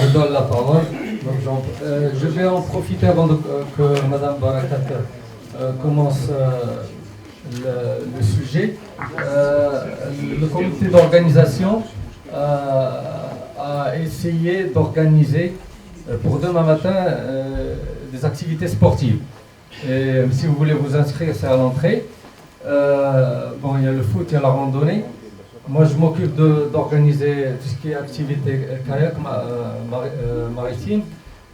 je donne la parole. Donc, je vais en profiter avant que Madame Barakat commence le sujet. Le comité d'organisation a essayé d'organiser pour demain matin des activités sportives. Et si vous voulez vous inscrire, c'est à l'entrée. Bon, il y a le foot, il y a la randonnée. Moi, je m'occupe d'organiser tout ce qui est activité kayak maritime.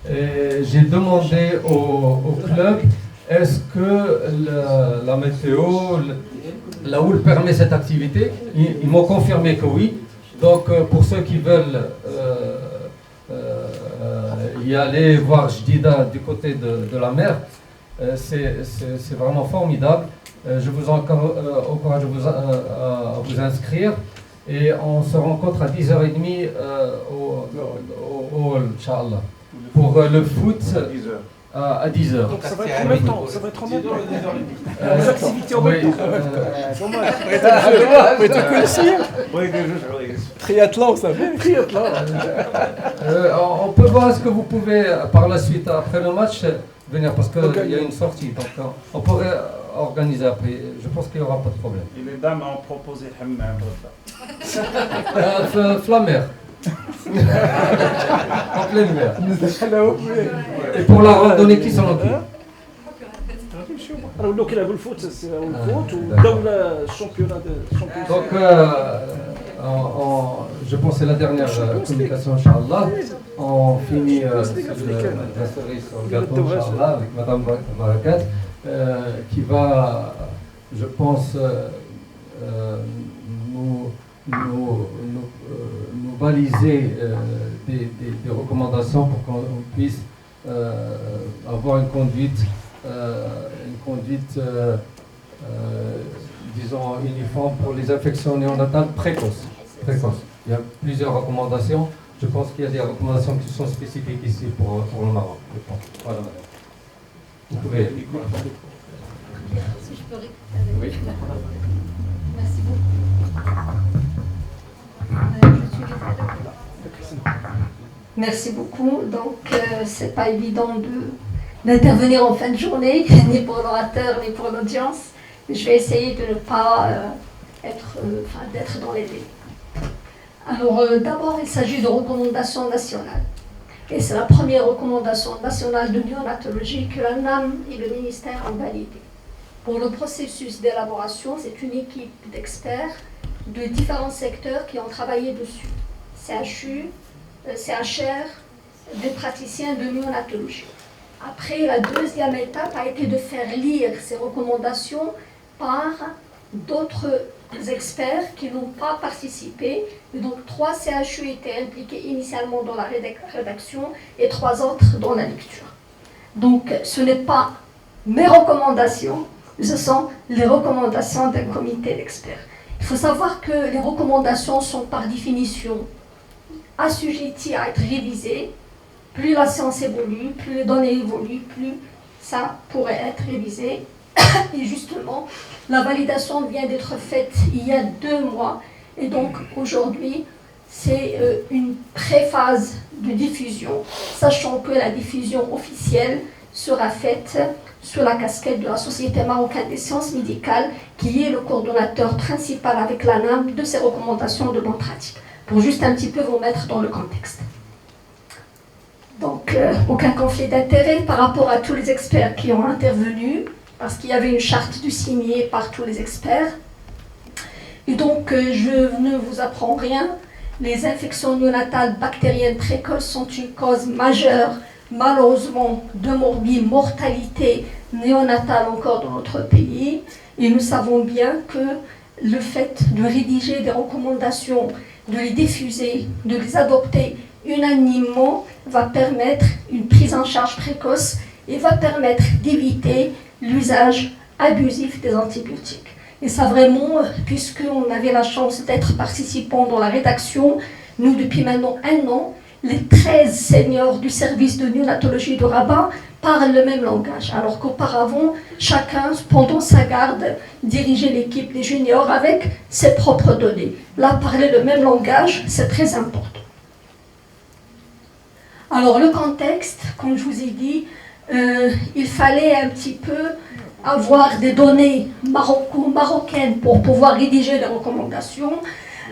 Et j'ai demandé au club, est-ce que la météo, la houle permet cette activité? Ils m'ont confirmé que oui. Donc, pour ceux qui veulent y aller voir Jdida du côté de la mer, c'est vraiment formidable. Je vous encourage à vous inscrire et on se rencontre à 10h30 au hall, Inch'Allah. Pour le foot à 10h. Donc ça va être combien de temps? Ça va être combien de temps? Les activités en même temps. Triathlon, ça fait. Triathlon. On peut voir ce que vous pouvez par la suite, après le match, venir parce qu'il y a une sortie. Donc on pourrait organiser après. Je pense qu'il n'y aura pas de problème. Et les dames ont proposé le hammam. Flammer. En pleine mer. Et pour la randonnée, qui s'en occupe? Alors, donc, il a le foot, c'est le foot ou dans le championnat de championnat. Donc, je pense que c'est la dernière communication, Inch'Allah. On finit la cerise sur le gâteau, Inch'Allah, avec Madame Barakat, qui va, je pense, nous baliser des recommandations pour qu'on puisse avoir une conduite disons uniforme pour les infections néonatales précoces. Il y a plusieurs recommandations. Je pense qu'il y a des recommandations qui sont spécifiques ici pour le Maroc. Voilà. Vous pouvez. Si je peux Oui. Merci beaucoup. Merci beaucoup. Donc, c'est pas évident d'intervenir en fin de journée, ni pour l'orateur, ni pour l'audience. Je vais essayer de ne pas d'être dans les délais. Alors, d'abord, il s'agit de recommandations nationales. Et c'est la première recommandation nationale de néonatologie que la NAM et le ministère ont validée. Pour le processus d'élaboration, c'est une équipe d'experts de différents secteurs qui ont travaillé dessus. CHU, CHR, des praticiens de néonatologie. Après, la deuxième étape a été de faire lire ces recommandations par d'autres experts qui n'ont pas participé. Et donc, 3 CHU étaient impliqués initialement dans la rédaction et 3 autres dans la lecture. Donc, ce n'est pas mes recommandations, ce sont les recommandations d'un comité d'experts. Il faut savoir que les recommandations sont par définition assujetties à être révisées. Plus la science évolue, plus les données évoluent, plus ça pourrait être révisé. Et justement, la validation vient d'être faite il y a 2 mois. Et donc aujourd'hui, c'est une préphase de diffusion, sachant que la diffusion officielle sera faite sous la casquette de la Société marocaine des sciences médicales, qui est le coordonnateur principal avec la NAM de ces recommandations de bonne pratique. Pour juste un petit peu vous mettre dans le contexte. Donc, aucun conflit d'intérêt par rapport à tous les experts qui ont intervenu, parce qu'il y avait une charte du signé par tous les experts. Et donc, je ne vous apprends rien. Les infections néonatales bactériennes précoces sont une cause majeure, malheureusement, de mortalité néonatale encore dans notre pays. Et nous savons bien que le fait de rédiger des recommandations, de les diffuser, de les adopter unanimement, va permettre une prise en charge précoce et va permettre d'éviter l'usage abusif des antibiotiques. Et ça vraiment, puisqu'on avait la chance d'être participants dans la rédaction, nous depuis maintenant 1 an, les 13 seniors du service de néonatologie de Rabat parlent le même langage, alors qu'auparavant, chacun, pendant sa garde, dirigeait l'équipe des juniors avec ses propres données. Là, parler le même langage, c'est très important. Alors le contexte, comme je vous ai dit, il fallait un petit peu avoir des données marocaines pour pouvoir rédiger les recommandations.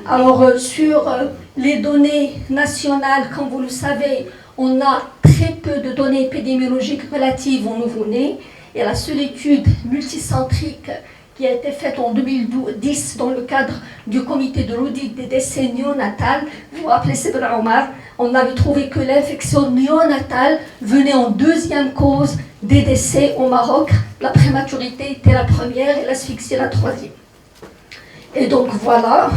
Alors sur les données nationales, comme vous le savez, on a très peu de données épidémiologiques relatives aux nouveau-nés. Et la seule étude multicentrique qui a été faite en 2010 dans le cadre du comité de l'audit des décès néonatales, vous vous rappelez Sebra Omar, on avait trouvé que l'infection néonatale venait en deuxième cause des décès au Maroc. La prématurité était la première et l'asphyxie la troisième. Et donc voilà,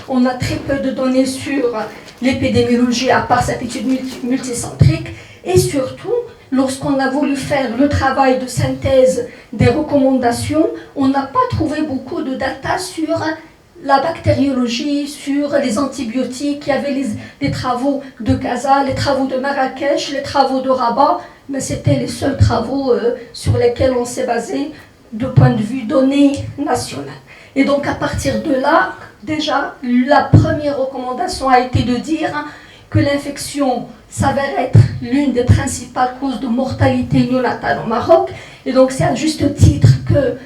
on a très peu de données sur l'épidémiologie à part cette étude multicentrique. Et surtout, lorsqu'on a voulu faire le travail de synthèse des recommandations, on n'a pas trouvé beaucoup de data sur la bactériologie, sur les antibiotiques. Il y avait les travaux de Casa, les travaux de Marrakech, les travaux de Rabat, mais c'était les seuls travaux sur lesquels on s'est basé de point de vue données nationales. Et donc à partir de là, déjà, la première recommandation a été de dire que l'infection s'avère être l'une des principales causes de mortalité néonatale au Maroc. Et donc c'est à juste titre que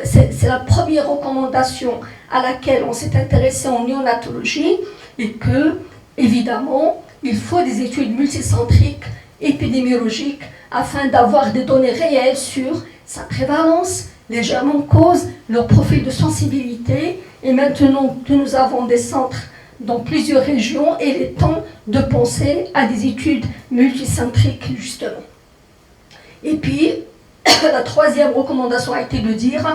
c'est la première recommandation à laquelle on s'est intéressé en néonatologie et que, évidemment, il faut des études multicentriques, épidémiologiques, afin d'avoir des données réelles sur sa prévalence, les germes causes, leur profil de sensibilité. Et maintenant que nous avons des centres dans plusieurs régions, il est temps de penser à des études multicentriques, justement. Et puis, la troisième recommandation a été de dire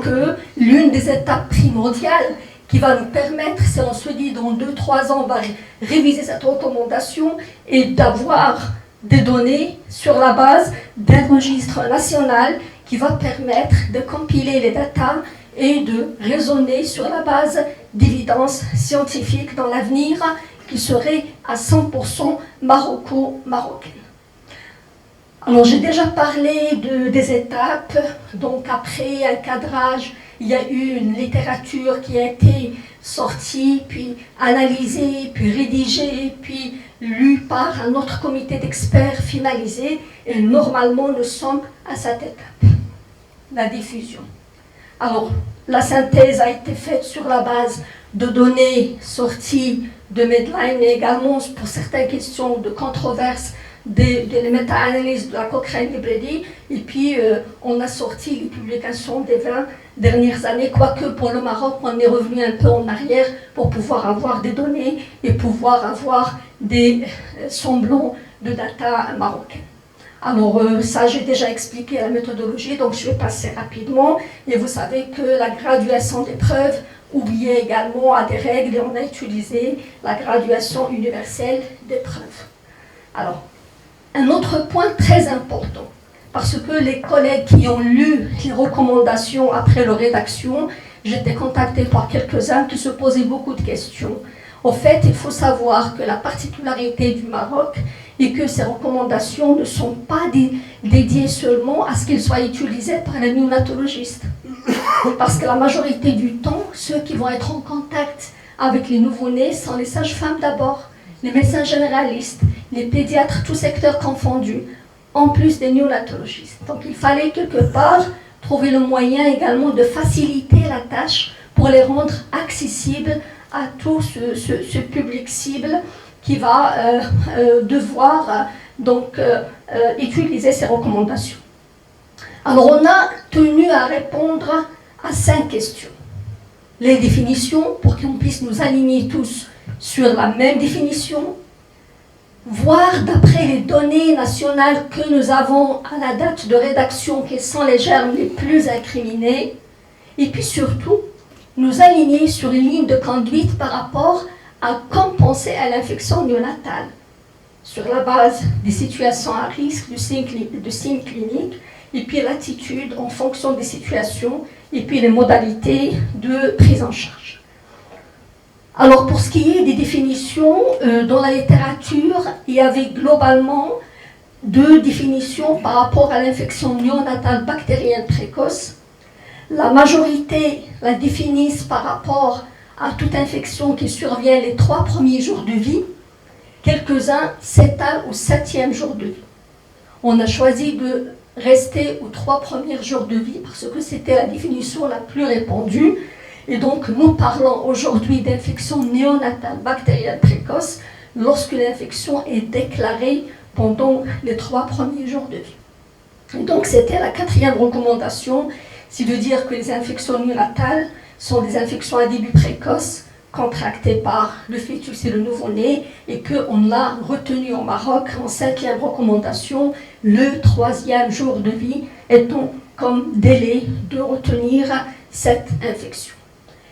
que l'une des étapes primordiales qui va nous permettre, si on se dit dans 2-3 ans, on va réviser cette recommandation et d'avoir des données sur la base d'un registre national qui va permettre de compiler les datas et de raisonner sur la base d'évidences scientifiques dans l'avenir qui serait à 100% marocaine. Alors j'ai déjà parlé des étapes, donc après un cadrage, il y a eu une littérature qui a été sortie, puis analysée, puis rédigée, puis lue par un autre comité d'experts finalisé, et normalement nous sommes à cette étape, la diffusion. Alors, la synthèse a été faite sur la base de données sorties de Medline, mais également pour certaines questions de controverse des méta-analyses de la Cochrane Library. Et puis, on a sorti les publications des 20 dernières années, quoique pour le Maroc, on est revenu un peu en arrière pour pouvoir avoir des données et pouvoir avoir des semblants de data marocains. Alors ça, j'ai déjà expliqué la méthodologie, donc je vais passer rapidement. Et vous savez que la graduation des preuves oubliait également à des règles et on a utilisé la graduation universelle des preuves. Alors, un autre point très important, parce que les collègues qui ont lu les recommandations après leur rédaction, j'étais contactée par quelques-uns qui se posaient beaucoup de questions. Au fait, il faut savoir que la particularité du Maroc est que ces recommandations ne sont pas dédiées seulement à ce qu'ils soient utilisés par les néonatologistes. Parce que la majorité du temps, ceux qui vont être en contact avec les nouveau-nés sont les sages-femmes d'abord, les médecins généralistes, les pédiatres, tous secteurs confondus, en plus des néonatologistes. Donc il fallait quelque part trouver le moyen également de faciliter la tâche pour les rendre accessibles à tout ce public cible qui va devoir utiliser ces recommandations. Alors on a tenu à répondre à 5 questions. Les définitions, pour qu'on puisse nous aligner tous sur la même définition, voir d'après les données nationales que nous avons à la date de rédaction quels sont les germes les plus incriminés, et puis surtout nous aligner sur une ligne de conduite par rapport à compenser à l'infection néonatale, sur la base des situations à risque, de signes cliniques, et puis l'attitude en fonction des situations, et puis les modalités de prise en charge. Alors pour ce qui est des définitions, dans la littérature, il y avait globalement 2 définitions par rapport à l'infection néonatale bactérienne précoce. La majorité la définissent par rapport à toute infection qui survient les 3 premiers jours de vie. quelques-uns s'étalent au 7e jour de vie. On a choisi de rester aux 3 premiers jours de vie parce que c'était la définition la plus répandue. Et donc, nous parlons aujourd'hui d'infection néonatale bactérienne précoce lorsque l'infection est déclarée pendant les 3 premiers jours de vie. Et donc, c'était la 4e recommandation, c'est de dire que les infections néonatales sont des infections à début précoce contractées par le fœtus et le nouveau-né et qu'on l'a retenu au Maroc en 5e recommandation, le 3e jour de vie étant comme délai de retenir cette infection.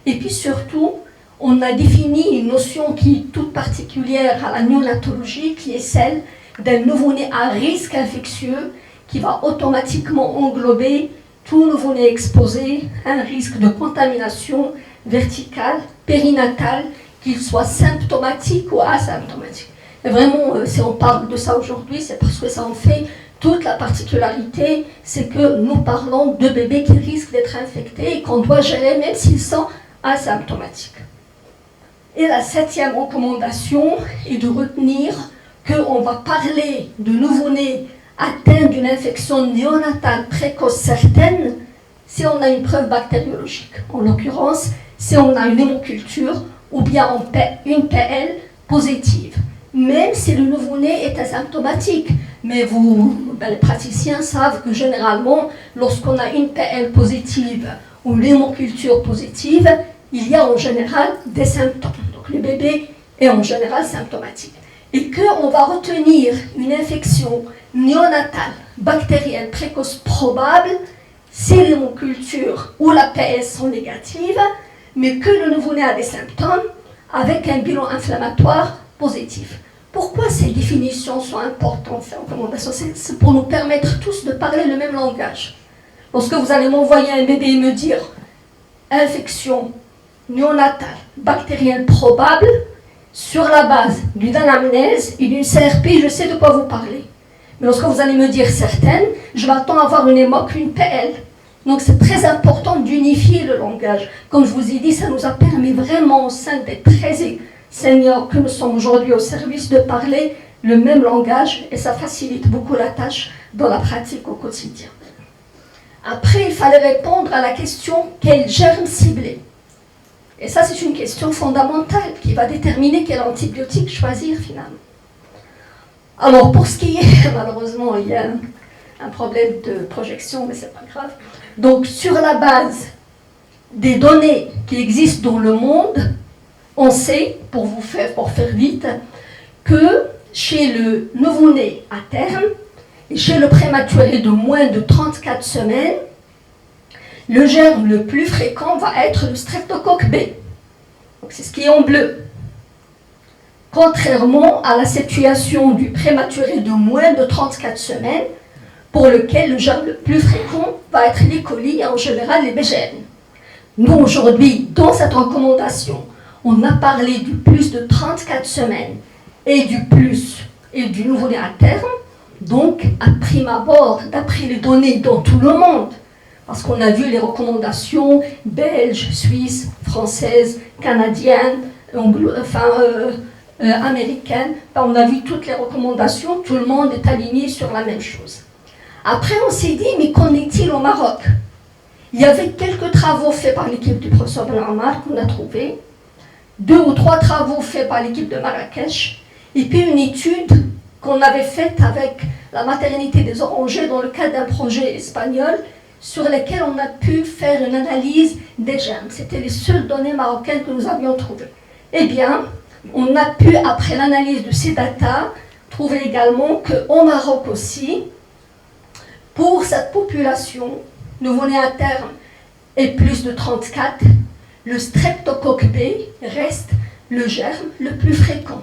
Et puis surtout, on a défini une notion qui est toute particulière à la néonatologie, qui est celle d'un nouveau-né à risque infectieux qui va automatiquement englober tout nouveau-né exposé à un risque de contamination verticale, périnatale, qu'il soit symptomatique ou asymptomatique. Et vraiment, si on parle de ça aujourd'hui, c'est parce que ça en fait toute la particularité, c'est que nous parlons de bébés qui risquent d'être infectés et qu'on doit gérer même s'ils sont asymptomatiques. Et la 7e recommandation est de retenir qu'on va parler de nouveau-nés atteints d'une infection néonatale précoce certaine si on a une preuve bactériologique. En l'occurrence, si on a une hémoculture ou bien une PL positive. Même si le nouveau-né est asymptomatique. Mais les praticiens savent que généralement, lorsqu'on a une PL positive ou une hémoculture positive, il y a en général des symptômes. Donc le bébé est en général symptomatique. Et qu'on va retenir une infection néonatale bactérienne précoce probable si l'hémoculture ou la PS sont négatives, mais que le nouveau-né a des symptômes avec un bilan inflammatoire positif. Pourquoi ces définitions sont importantes, ces recommandations? C'est pour nous permettre tous de parler le même langage. Lorsque vous allez m'envoyer un bébé et me dire infection néonatale bactérienne probable, sur la base d'une anamnèse et d'une CRP, je sais de quoi vous parlez. Mais lorsque vous allez me dire certaines, je m'attends à avoir une hémoc, une PL. Donc c'est très important d'unifier le langage. Comme je vous ai dit, ça nous a permis vraiment au sein des 13 seniors que nous sommes aujourd'hui au service de parler le même langage et ça facilite beaucoup la tâche dans la pratique au quotidien. Après, il fallait répondre à la question quel germe cibler. Et ça, c'est une question fondamentale qui va déterminer quel antibiotique choisir finalement. Alors, pour ce qui est, malheureusement, il y a un problème de projection, mais c'est pas grave. Donc, sur la base des données qui existent dans le monde, on sait, pour faire vite, que chez le nouveau-né à terme et chez le prématuré de moins de 34 semaines, le germe le plus fréquent va être le streptocoque B. Donc c'est ce qui est en bleu. Contrairement à la situation du prématuré de moins de 34 semaines, pour lequel le germe le plus fréquent va être l'E. coli et en général les BGN. Nous, aujourd'hui, dans cette recommandation, on a parlé du plus de 34 semaines et du nouveau-né à terme. Donc, à prime abord, d'après les données dans tout le monde, parce qu'on a vu les recommandations belges, suisses, françaises, canadiennes, américaines, on a vu toutes les recommandations, tout le monde est aligné sur la même chose. Après, on s'est dit, mais qu'en est-il au Maroc? Il y avait quelques travaux faits par l'équipe du professeur Ben Ammar qu'on a trouvé, 2 ou 3 travaux faits par l'équipe de Marrakech, et puis une étude qu'on avait faite avec la maternité des Orangers dans le cadre d'un projet espagnol sur lequel on a pu faire une analyse des germes. C'était les seules données marocaines que nous avions trouvées. Eh bien, on a pu, après l'analyse de ces datas, trouver également qu'au Maroc aussi, pour cette population, nouveau-né à terme et plus de 34, le streptocoque B reste le germe le plus fréquent.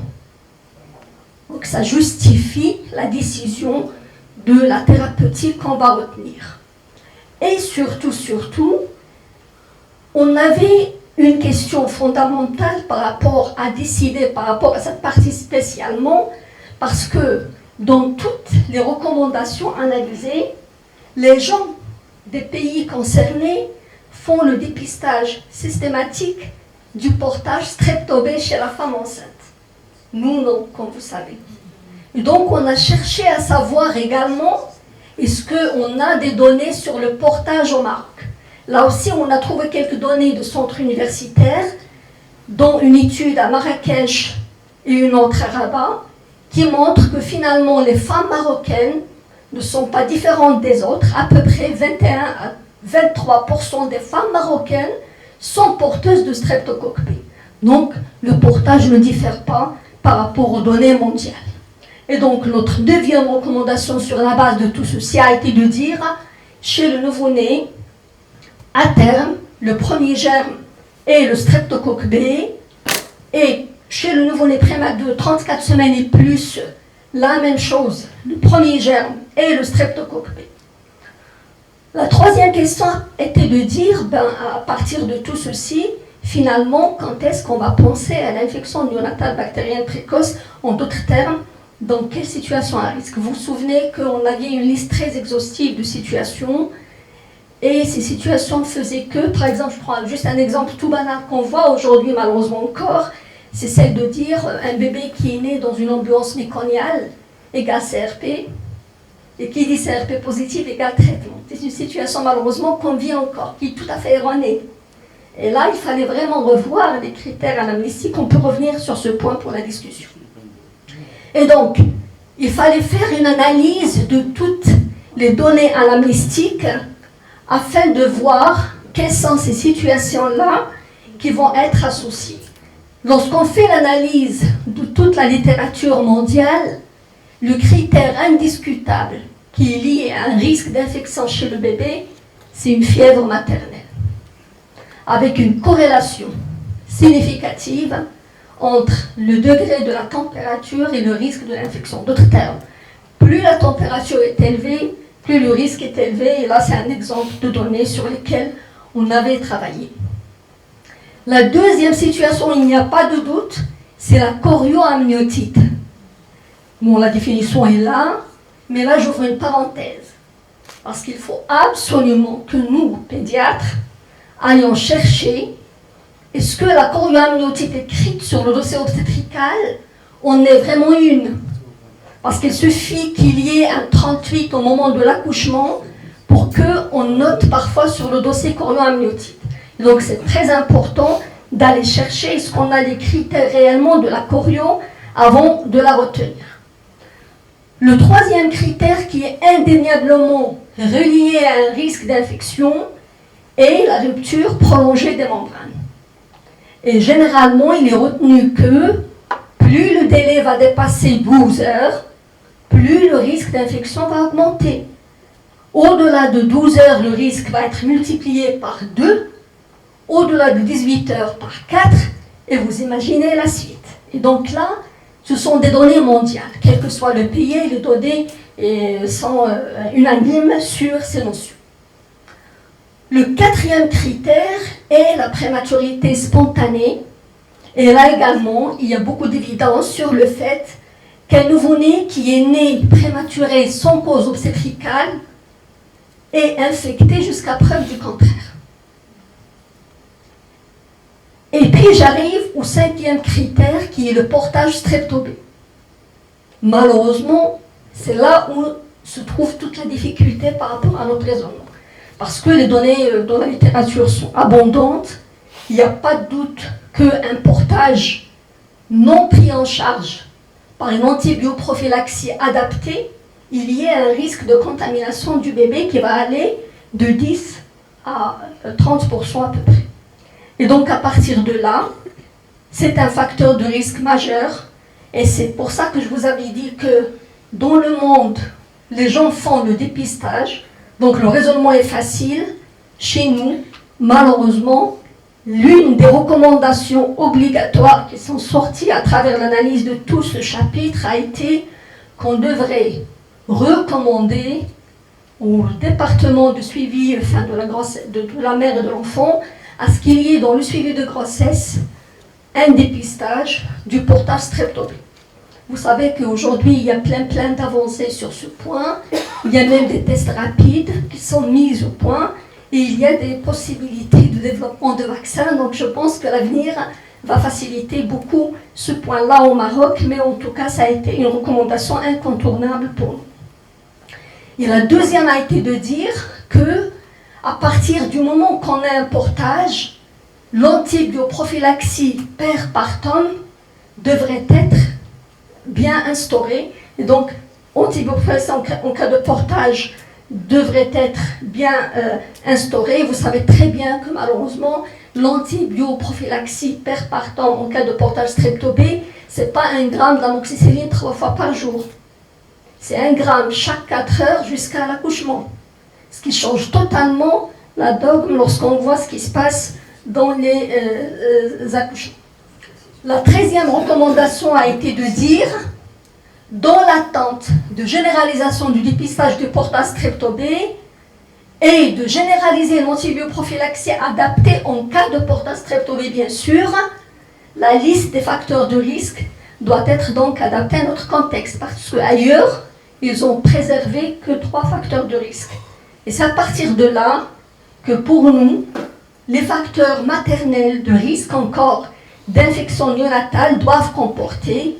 Donc ça justifie la décision de la thérapeutique qu'on va retenir. Et surtout, on avait une question fondamentale par rapport à cette partie spécialement, parce que dans toutes les recommandations analysées, les gens des pays concernés font le dépistage systématique du portage strepto B chez la femme enceinte. Nous, non, comme vous savez. Et donc, on a cherché à savoir également, est-ce qu'on a des données sur le portage au Maroc? Là aussi, on a trouvé quelques données de centres universitaires, dont une étude à Marrakech et une autre à Rabat, qui montrent que finalement, les femmes marocaines ne sont pas différentes des autres. À peu près 21 à 23% des femmes marocaines sont porteuses de streptocoque B. Donc, le portage ne diffère pas par rapport aux données mondiales. Et donc, notre deuxième recommandation sur la base de tout ceci a été de dire, chez le nouveau-né, à terme, le premier germe est le streptocoque B, et chez le nouveau-né prématuré de 34 semaines et plus, la même chose, le premier germe est le streptocoque B. La troisième question était de dire, à partir de tout ceci, finalement, quand est-ce qu'on va penser à l'infection néonatale bactérienne précoce, en d'autres termes, dans quelle situation à risque? Vous vous souvenez qu'on avait une liste très exhaustive de situations, et ces situations faisaient que, par exemple, je prends juste un exemple tout banal qu'on voit aujourd'hui malheureusement encore, c'est celle de dire un bébé qui est né dans une ambulance méconiale égale CRP, et qui dit CRP positif égale traitement. C'est une situation malheureusement qu'on vit encore, qui est tout à fait erronée. Et là, il fallait vraiment revoir les critères anamnéstiques. On peut revenir sur ce point pour la discussion. Et donc, il fallait faire une analyse de toutes les données anamnéstiques afin de voir quelles sont ces situations-là qui vont être associées. Lorsqu'on fait l'analyse de toute la littérature mondiale, le critère indiscutable qui est lié à un risque d'infection chez le bébé, c'est une fièvre maternelle, avec une corrélation significative entre le degré de la température et le risque de l'infection. D'autres termes, plus la température est élevée, plus le risque est élevé, et là c'est un exemple de données sur lesquelles on avait travaillé. La deuxième situation, il n'y a pas de doute, c'est la chorioamniotite. Bon, la définition est là, mais là j'ouvre une parenthèse, parce qu'il faut absolument que nous, pédiatres, allions chercher, est-ce que la chorioamniotite écrite sur le dossier obstétrical, on est vraiment une? Parce qu'il suffit qu'il y ait un 38 au moment de l'accouchement pour qu'on note parfois sur le dossier chorioamniotite. Donc c'est très important d'aller chercher est-ce qu'on a les critères réellement de la chorio avant de la retenir. Le troisième critère qui est indéniablement relié à un risque d'infection est la rupture prolongée des membranes. Et généralement, il est retenu que plus le délai va dépasser 12 heures, plus le risque d'infection va augmenter. Au-delà de 12 heures, le risque va être multiplié par 2, au-delà de 18 heures par 4, et vous imaginez la suite. Et donc là, ce sont des données mondiales. Quel que soit le pays, les données sont unanimes sur ces notions. Le quatrième critère est la prématurité spontanée. Et là également, il y a beaucoup d'évidence sur le fait qu'un nouveau-né qui est né prématuré sans cause obstétricale est infecté jusqu'à preuve du contraire. Et puis j'arrive au cinquième critère qui est le portage strepto-B. Malheureusement, c'est là où se trouve toute la difficulté par rapport à notre raisonnement. Parce que les données dans la littérature sont abondantes, il n'y a pas de doute qu'un portage non pris en charge par une antibioprophylaxie adaptée, il y a un risque de contamination du bébé qui va aller de 10 à 30% à peu près. Et donc à partir de là, c'est un facteur de risque majeur, et c'est pour ça que je vous avais dit que dans le monde, les gens font le dépistage, donc le raisonnement est facile. Chez nous, malheureusement, l'une des recommandations obligatoires qui sont sorties à travers l'analyse de tout ce chapitre a été qu'on devrait recommander au département de suivi de la mère et de l'enfant à ce qu'il y ait dans le suivi de grossesse un dépistage du portage strepto-B. Vous savez qu'aujourd'hui, il y a plein d'avancées sur ce point. Il y a même des tests rapides qui sont mis au point et il y a des possibilités de développement de vaccins. Donc je pense que l'avenir va faciliter beaucoup ce point-là au Maroc, mais en tout cas, ça a été une recommandation incontournable pour nous. Et la deuxième a été de dire que, à partir du moment qu'on a un portage, l'antibioprophylaxie pair par tonne devrait être bien instaurée. Et donc, l'antibioprophylaxie en cas de portage devrait être bien instaurée. Vous savez très bien que malheureusement, l'antibioprophylaxie pair par tonne en cas de portage strepto B, ce n'est pas 1 gramme d'amoxicilline 3 fois par jour. C'est 1 gramme chaque 4 heures jusqu'à l'accouchement. Ce qui change totalement la dogme lorsqu'on voit ce qui se passe dans les accouchements. La 13e recommandation a été de dire, dans l'attente de généralisation du dépistage du portage strepto B et de généraliser l'antibioprophylaxie adaptée en cas de portage strepto B, bien sûr, la liste des facteurs de risque doit être donc adaptée à notre contexte, parce qu'ailleurs, ils ont préservé que 3 facteurs de risque. Et c'est à partir de là que pour nous, les facteurs maternels de risque encore d'infection néonatale doivent comporter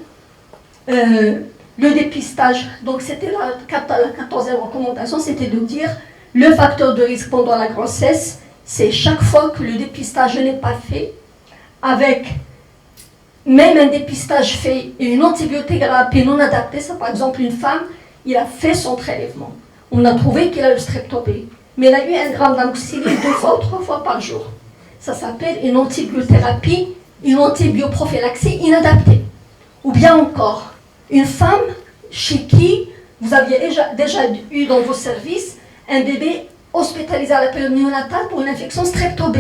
le dépistage. Donc c'était la 14e recommandation, c'était de dire le facteur de risque pendant la grossesse, c'est chaque fois que le dépistage n'est pas fait, avec même un dépistage fait et une antibiothérapie non adaptée. Ça, par exemple, une femme, il a fait son prélèvement. On a trouvé qu'il a le strepto B, mais il a eu 1 gramme d'amoxicilline 2 fois ou 3 fois par jour. Ça s'appelle une antibiothérapie, une antibioprophylaxie inadaptée. Ou bien encore, une femme chez qui vous aviez déjà eu dans vos services un bébé hospitalisé à la période néonatale pour une infection strepto B,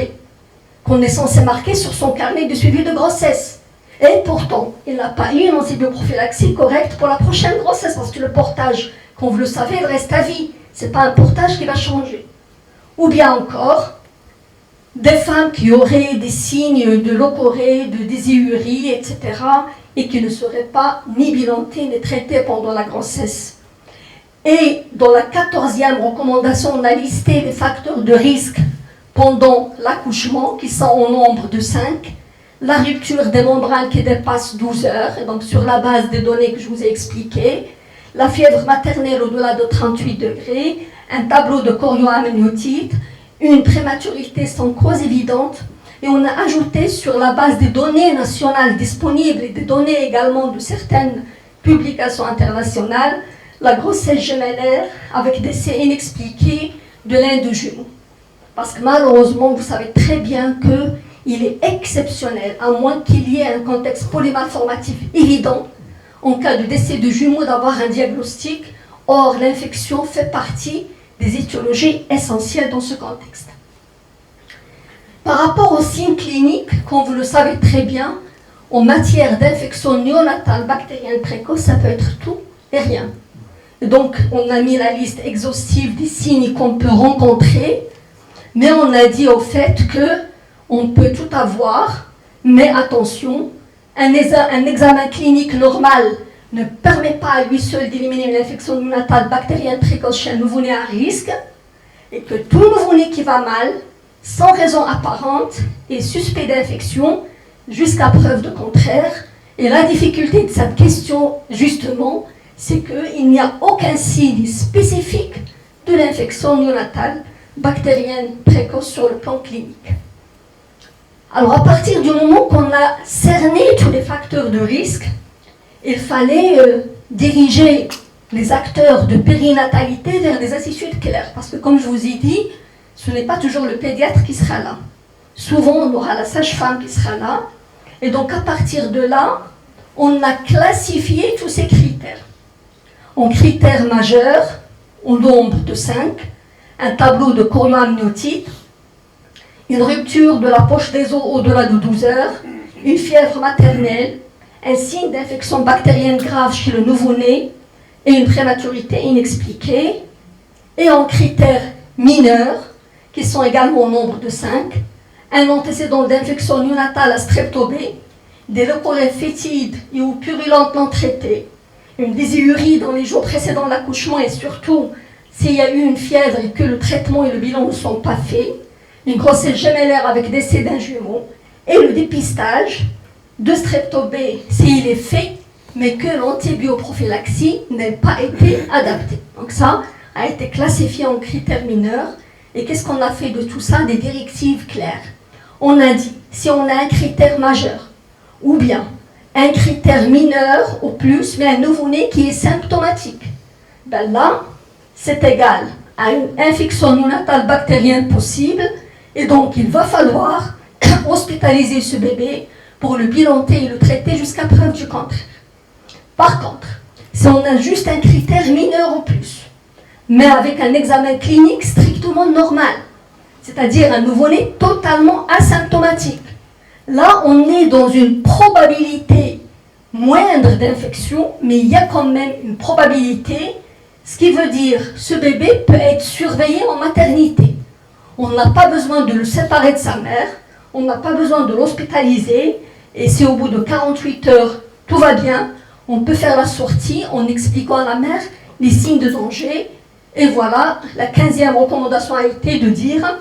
qu'on est censé marquer sur son carnet de suivi de grossesse. Et pourtant, il n'a pas eu une antibioprophylaxie correcte pour la prochaine grossesse, parce que le portage, comme vous le savez, il reste à vie. Ce n'est pas un portage qui va changer. Ou bien encore, des femmes qui auraient des signes de leucorrhée, de désingurie, etc., et qui ne seraient pas ni bilantées ni traitées pendant la grossesse. Et dans la 14e recommandation, on a listé les facteurs de risque pendant l'accouchement, qui sont au nombre de 5. La rupture des membranes qui dépasse 12 heures, et donc sur la base des données que je vous ai expliquées, la fièvre maternelle au-delà de 38 degrés, un tableau de chorioamniotite, une prématurité sans cause évidente, et on a ajouté sur la base des données nationales disponibles et des données également de certaines publications internationales, la grossesse gémellaire avec décès inexpliqué de l'un de jumeaux. Parce que malheureusement, vous savez très bien qu'il est exceptionnel, à moins qu'il y ait un contexte polymalformatif évident, en cas de décès de jumeaux, d'avoir un diagnostic. Or, l'infection fait partie des étiologies essentielles dans ce contexte. Par rapport aux signes cliniques, comme vous le savez très bien, en matière d'infection néonatale bactérienne précoce, ça peut être tout et rien. Et donc, on a mis la liste exhaustive des signes qu'on peut rencontrer, mais on a dit au fait qu'on peut tout avoir, mais attention, un examen clinique normal ne permet pas à lui seul d'éliminer une infection néonatale bactérienne précoce chez un nouveau-né à risque, et que tout nouveau-né qui va mal, sans raison apparente, est suspect d'infection jusqu'à preuve de contraire. Et la difficulté de cette question, justement, c'est qu'il n'y a aucun signe spécifique de l'infection néonatale bactérienne précoce sur le plan clinique. Alors, à partir du moment qu'on a cerné tous les facteurs de risque, il fallait diriger les acteurs de périnatalité vers des attitudes claires. Parce que, comme je vous ai dit, ce n'est pas toujours le pédiatre qui sera là. Souvent, on aura la sage-femme qui sera là. Et donc, à partir de là, on a classifié tous ces critères. En critères majeurs, au nombre de 5, un tableau de chorioamniotite, une rupture de la poche des os au-delà de 12 heures, une fièvre maternelle, un signe d'infection bactérienne grave chez le nouveau-né et une prématurité inexpliquée. Et en critères mineurs, qui sont également au nombre de 5, un antécédent d'infection néonatale à strepto B, des leucorrhées fétides et ou purulentes non traitées, une désingurie dans les jours précédant l'accouchement et surtout s'il y a eu une fièvre et que le traitement et le bilan ne sont pas faits, une grossesse gémellaire avec décès d'un jumeau, et le dépistage de strepto B s'il est fait, mais que l'antibioprophylaxie n'ait pas été adaptée. Donc ça a été classifié en critères mineurs. Et qu'est-ce qu'on a fait de tout ça? Des directives claires. On a dit, si on a un critère majeur, ou bien un critère mineur au plus, mais un nouveau-né qui est symptomatique, ben là, c'est égal à une infection néonatale bactérienne possible, et donc il va falloir hospitaliser ce bébé pour le bilanter et le traiter jusqu'à preuve du contraire. Par contre, si on a juste un critère mineur au plus, mais avec un examen clinique strictement normal, c'est-à-dire un nouveau-né totalement asymptomatique, là, on est dans une probabilité moindre d'infection, mais il y a quand même une probabilité, ce qui veut dire que ce bébé peut être surveillé en maternité. On n'a pas besoin de le séparer de sa mère, on n'a pas besoin de l'hospitaliser, et si au bout de 48 heures, tout va bien, on peut faire la sortie en expliquant à la mère les signes de danger. Et voilà, la 15e recommandation a été de dire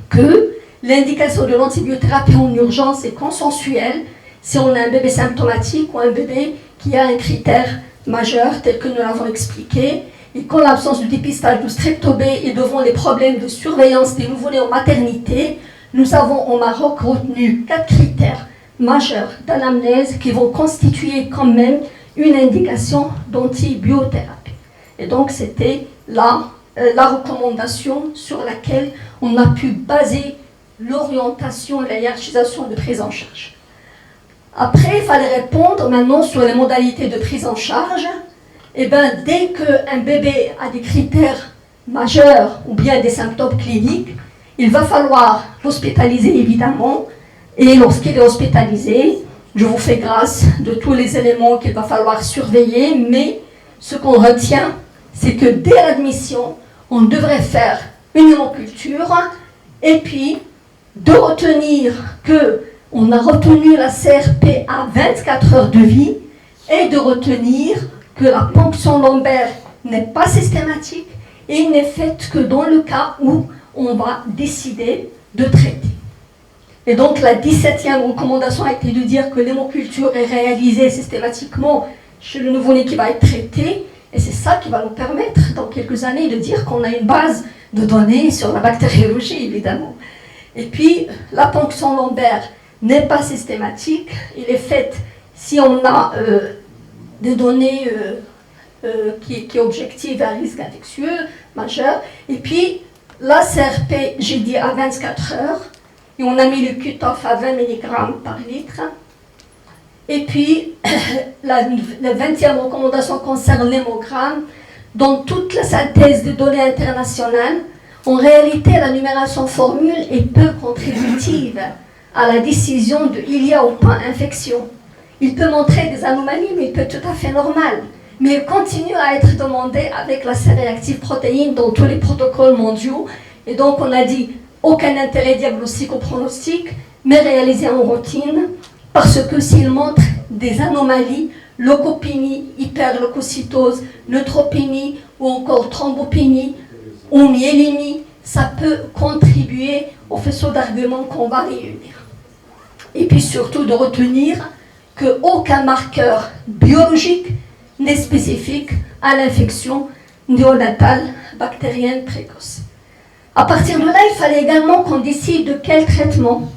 que l'indication de l'antibiothérapie en urgence est consensuelle si on a un bébé symptomatique ou un bébé qui a un critère majeur tel que nous l'avons expliqué, et qu'en l'absence de dépistage de strepto B et devant les problèmes de surveillance des nouveau-nés en maternité, nous avons au Maroc retenu 4 critères majeurs d'anamnèse qui vont constituer quand même une indication d'antibiothérapie. Et donc c'était la recommandation sur laquelle on a pu baser l'orientation et la hiérarchisation de prise en charge. Après, il fallait répondre maintenant sur les modalités de prise en charge. Et bien, dès qu'un bébé a des critères majeurs ou bien des symptômes cliniques, il va falloir l'hospitaliser évidemment. Et lorsqu'il est hospitalisé, je vous fais grâce de tous les éléments qu'il va falloir surveiller, mais ce qu'on retient, c'est que dès l'admission, on devrait faire une hémoculture et puis de retenir qu'on a retenu la CRP à 24 heures de vie et de retenir que la ponction lombaire n'est pas systématique et n'est faite que dans le cas où on va décider de traiter. Et donc la 17e recommandation a été de dire que l'hémoculture est réalisée systématiquement chez le nouveau-né qui va être traité, et c'est ça qui va nous permettre dans quelques années de dire qu'on a une base de données sur la bactériologie évidemment. Et puis la ponction lombaire n'est pas systématique, il est fait si on a des données qui objectivent un risque infectieux majeur, et puis la CRP, j'ai dit à 24 heures, et on a mis le cut-off à 20 mg par litre. Et puis, la 20e recommandation concerne l'hémogramme. Dans toute la synthèse de données internationales, en réalité, la numération formule est peu contributive à la décision de il y a ou pas infection. Il peut montrer des anomalies, mais il peut être tout à fait normal. Mais il continue à être demandé avec la C-réactive protéine dans tous les protocoles mondiaux. Et donc, on a dit aucun intérêt diagnostique ou pronostic, mais réalisé en routine, parce que s'il montre des anomalies, leucopénie, hyperleucocytose, neutropénie ou encore thrombopénie ou myélémie, ça peut contribuer au faisceau d'arguments qu'on va réunir. Et puis surtout de retenir qu'aucun marqueur biologique n'est spécifique à l'infection néonatale bactérienne précoce. À partir de là, il fallait également qu'on décide de quel traitement.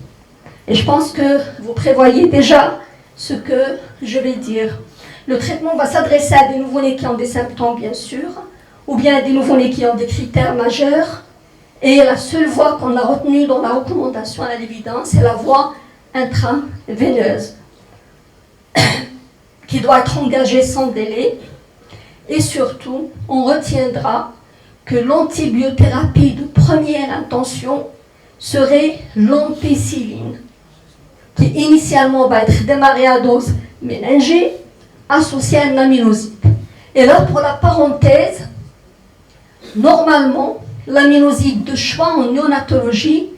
Et je pense que vous prévoyez déjà ce que je vais dire. Le traitement va s'adresser à des nouveau-nés qui ont des symptômes, bien sûr, ou bien à des nouveau-nés qui ont des critères majeurs. Et la seule voie qu'on a retenue dans la recommandation à l'évidence, c'est la voie intraveineuse, qui doit être engagée sans délai. Et surtout, on retiendra que l'antibiothérapie de première intention serait l'ampicilline, qui initialement va être démarrée à dose ménagée, associée à un aminoside. Et là, pour la parenthèse, normalement, l'aminoside de choix en néonatologie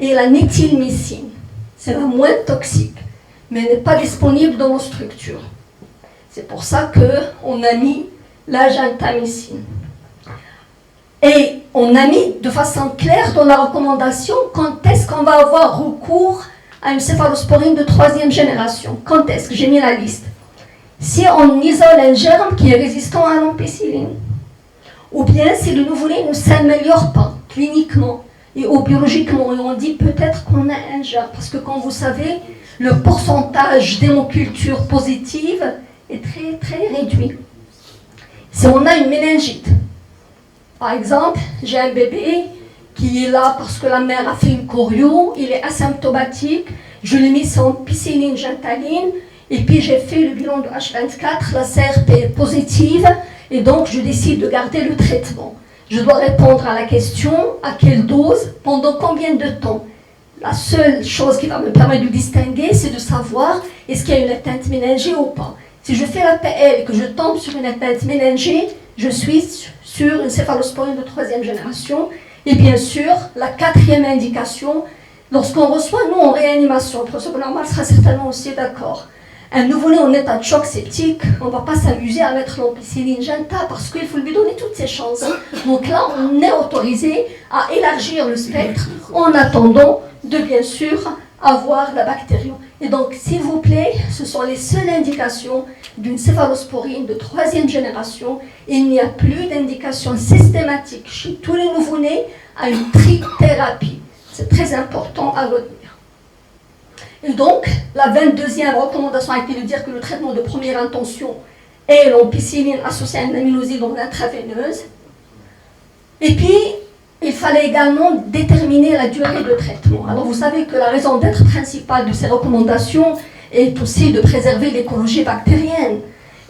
est la méthylmycine. C'est la moins toxique, mais n'est pas disponible dans nos structures. C'est pour ça qu'on a mis la gentamicine. Et on a mis de façon claire dans la recommandation quand est-ce qu'on va avoir recours à une céphalosporine de 3e génération. Quand est-ce que j'ai mis la liste? Si on isole un germe qui est résistant à l'ampicilline, ou bien si le nouveau-né ne s'améliore pas cliniquement ou biologiquement, et on dit peut-être qu'on a un germe, parce que comme vous savez, le pourcentage d'hémoculture positive est très très réduit. Si on a une méningite, par exemple, j'ai un bébé qui est là parce que la mère a fait une chorio, il est asymptomatique, je lui ai mis son ampicilline gentaline, et puis j'ai fait le bilan de H24, la CRP est positive, et donc je décide de garder le traitement. Je dois répondre à la question, à quelle dose, pendant combien de temps. La seule chose qui va me permettre de distinguer, c'est de savoir est-ce qu'il y a une atteinte méningée ou pas. Si je fais la PL et que je tombe sur une atteinte méningée, je suis sur une céphalosporine de 3e génération. Et bien sûr, la 4e indication, lorsqu'on reçoit, nous, en réanimation, le professeur Normal sera certainement aussi d'accord. Un nouveau-né en état de choc septique, on ne va pas s'amuser à mettre l'ampicilline genta parce qu'il faut lui donner toutes ses chances. Donc là, on est autorisé à élargir le spectre en attendant de bien sûr avoir la bactérie. Et donc, s'il vous plaît, ce sont les seules indications d'une céphalosporine de 3e génération. Il n'y a plus d'indication systématique chez tous les nouveau-nés à une trithérapie. C'est très important à retenir. Et donc, la 22e recommandation a été de dire que le traitement de première intention est l'ampicilline associée à une aminoside intraveineuse. Et puis, il fallait également déterminer la durée de traitement. Alors, vous savez que la raison d'être principale de ces recommandations est aussi de préserver l'écologie bactérienne.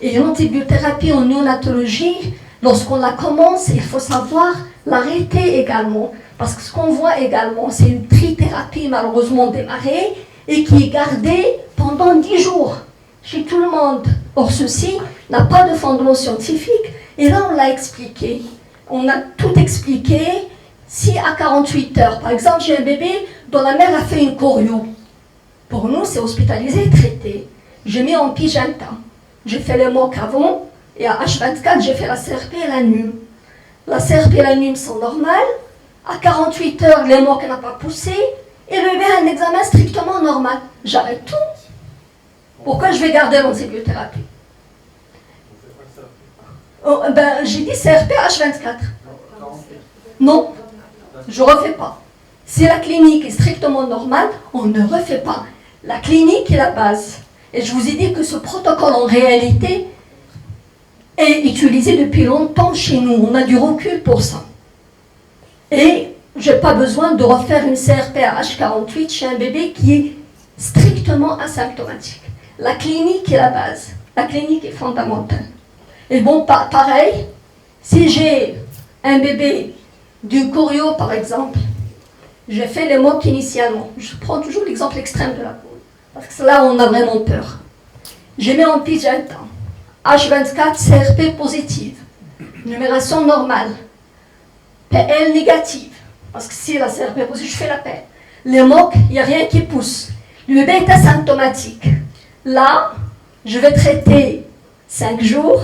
Et l'antibiothérapie en néonatologie, lorsqu'on la commence, il faut savoir l'arrêter également. Parce que ce qu'on voit également, c'est une trithérapie malheureusement démarrée et qui est gardée pendant 10 jours chez tout le monde. Or, ceci n'a pas de fondement scientifique. Et là, on l'a expliqué. On a tout expliqué. Si à 48 heures, par exemple, j'ai un bébé dont la mère a fait une chorio, pour nous, c'est hospitalisé et traité. Je mets en pigenta. J'ai fait les mocs avant, et à H24, j'ai fait la CRP et la NUM. La CRP et la NUM sont normales. À 48 heures, les mocs n'ont pas poussé, et le bébé a un examen strictement normal. J'arrête tout. Pourquoi je vais garder l'antibiothérapie? Oh, j'ai dit CRP H24. Non, je ne refais pas. Si la clinique est strictement normale, on ne refait pas. La clinique est la base. Et je vous ai dit que ce protocole, en réalité, est utilisé depuis longtemps chez nous. On a du recul pour ça. Et je n'ai pas besoin de refaire une CRP à H48 chez un bébé qui est strictement asymptomatique. La clinique est la base. La clinique est fondamentale. Et bon, pareil, si j'ai un bébé d'une chorio, par exemple, j'ai fait les mocs initialement. Je prends toujours l'exemple extrême de la chorio, parce que là, on a vraiment peur. J'ai mis en pigenta, H24, CRP positive, numération normale, PL négative, parce que si la CRP positive, je fais la PL. Les mocs, il n'y a rien qui pousse. Le bébé est asymptomatique. Là, je vais traiter 5 jours,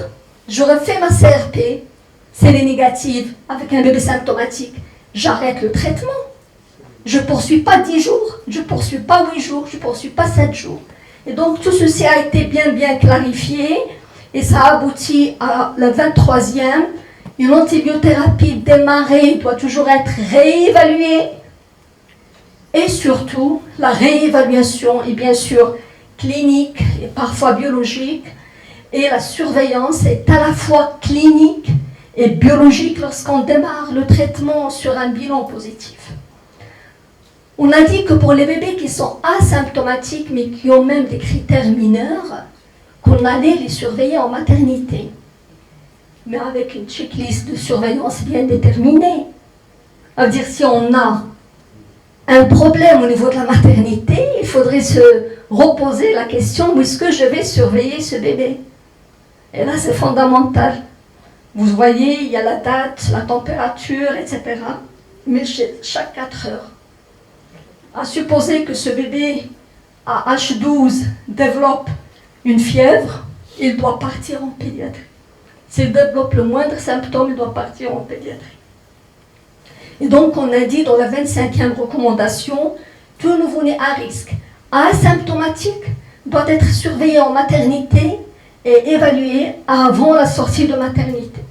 je refais ma CRP, c'est les négatives avec un bébé symptomatique. J'arrête le traitement. Je ne poursuis pas 10 jours, je ne poursuis pas 8 jours, je ne poursuis pas 7 jours. Et donc tout ceci a été bien clarifié et ça aboutit à la 23e. Une antibiothérapie démarrée doit toujours être réévaluée. Et surtout, la réévaluation est bien sûr clinique et parfois biologique. Et la surveillance est à la fois clinique et biologique lorsqu'on démarre le traitement sur un bilan positif. On a dit que pour les bébés qui sont asymptomatiques mais qui ont même des critères mineurs, qu'on allait les surveiller en maternité. Mais avec une checklist de surveillance bien déterminée. Ça veut dire si on a un problème au niveau de la maternité, il faudrait se reposer la question où est-ce que je vais surveiller ce bébé? Et là, c'est fondamental. Vous voyez, il y a la date, la température, etc. Mais chaque 4 heures. À supposer que ce bébé à H12 développe une fièvre, il doit partir en pédiatrie. S'il développe le moindre symptôme, il doit partir en pédiatrie. Et donc, on a dit dans la 25e recommandation, tout nouveau-né à risque asymptomatique doit être surveillé en maternité et évalué avant la sortie de maternité.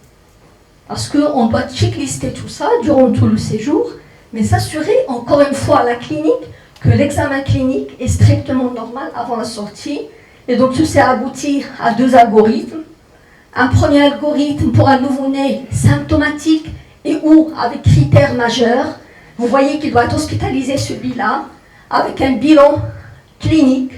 Parce qu'on doit checklister tout ça durant tout le séjour, mais s'assurer encore une fois à la clinique que l'examen clinique est strictement normal avant la sortie. Et donc tout ça aboutit à 2 algorithmes. Un premier algorithme pour un nouveau-né symptomatique et ou avec critères majeurs. Vous voyez qu'il doit être hospitalisé celui-là, avec un bilan clinique,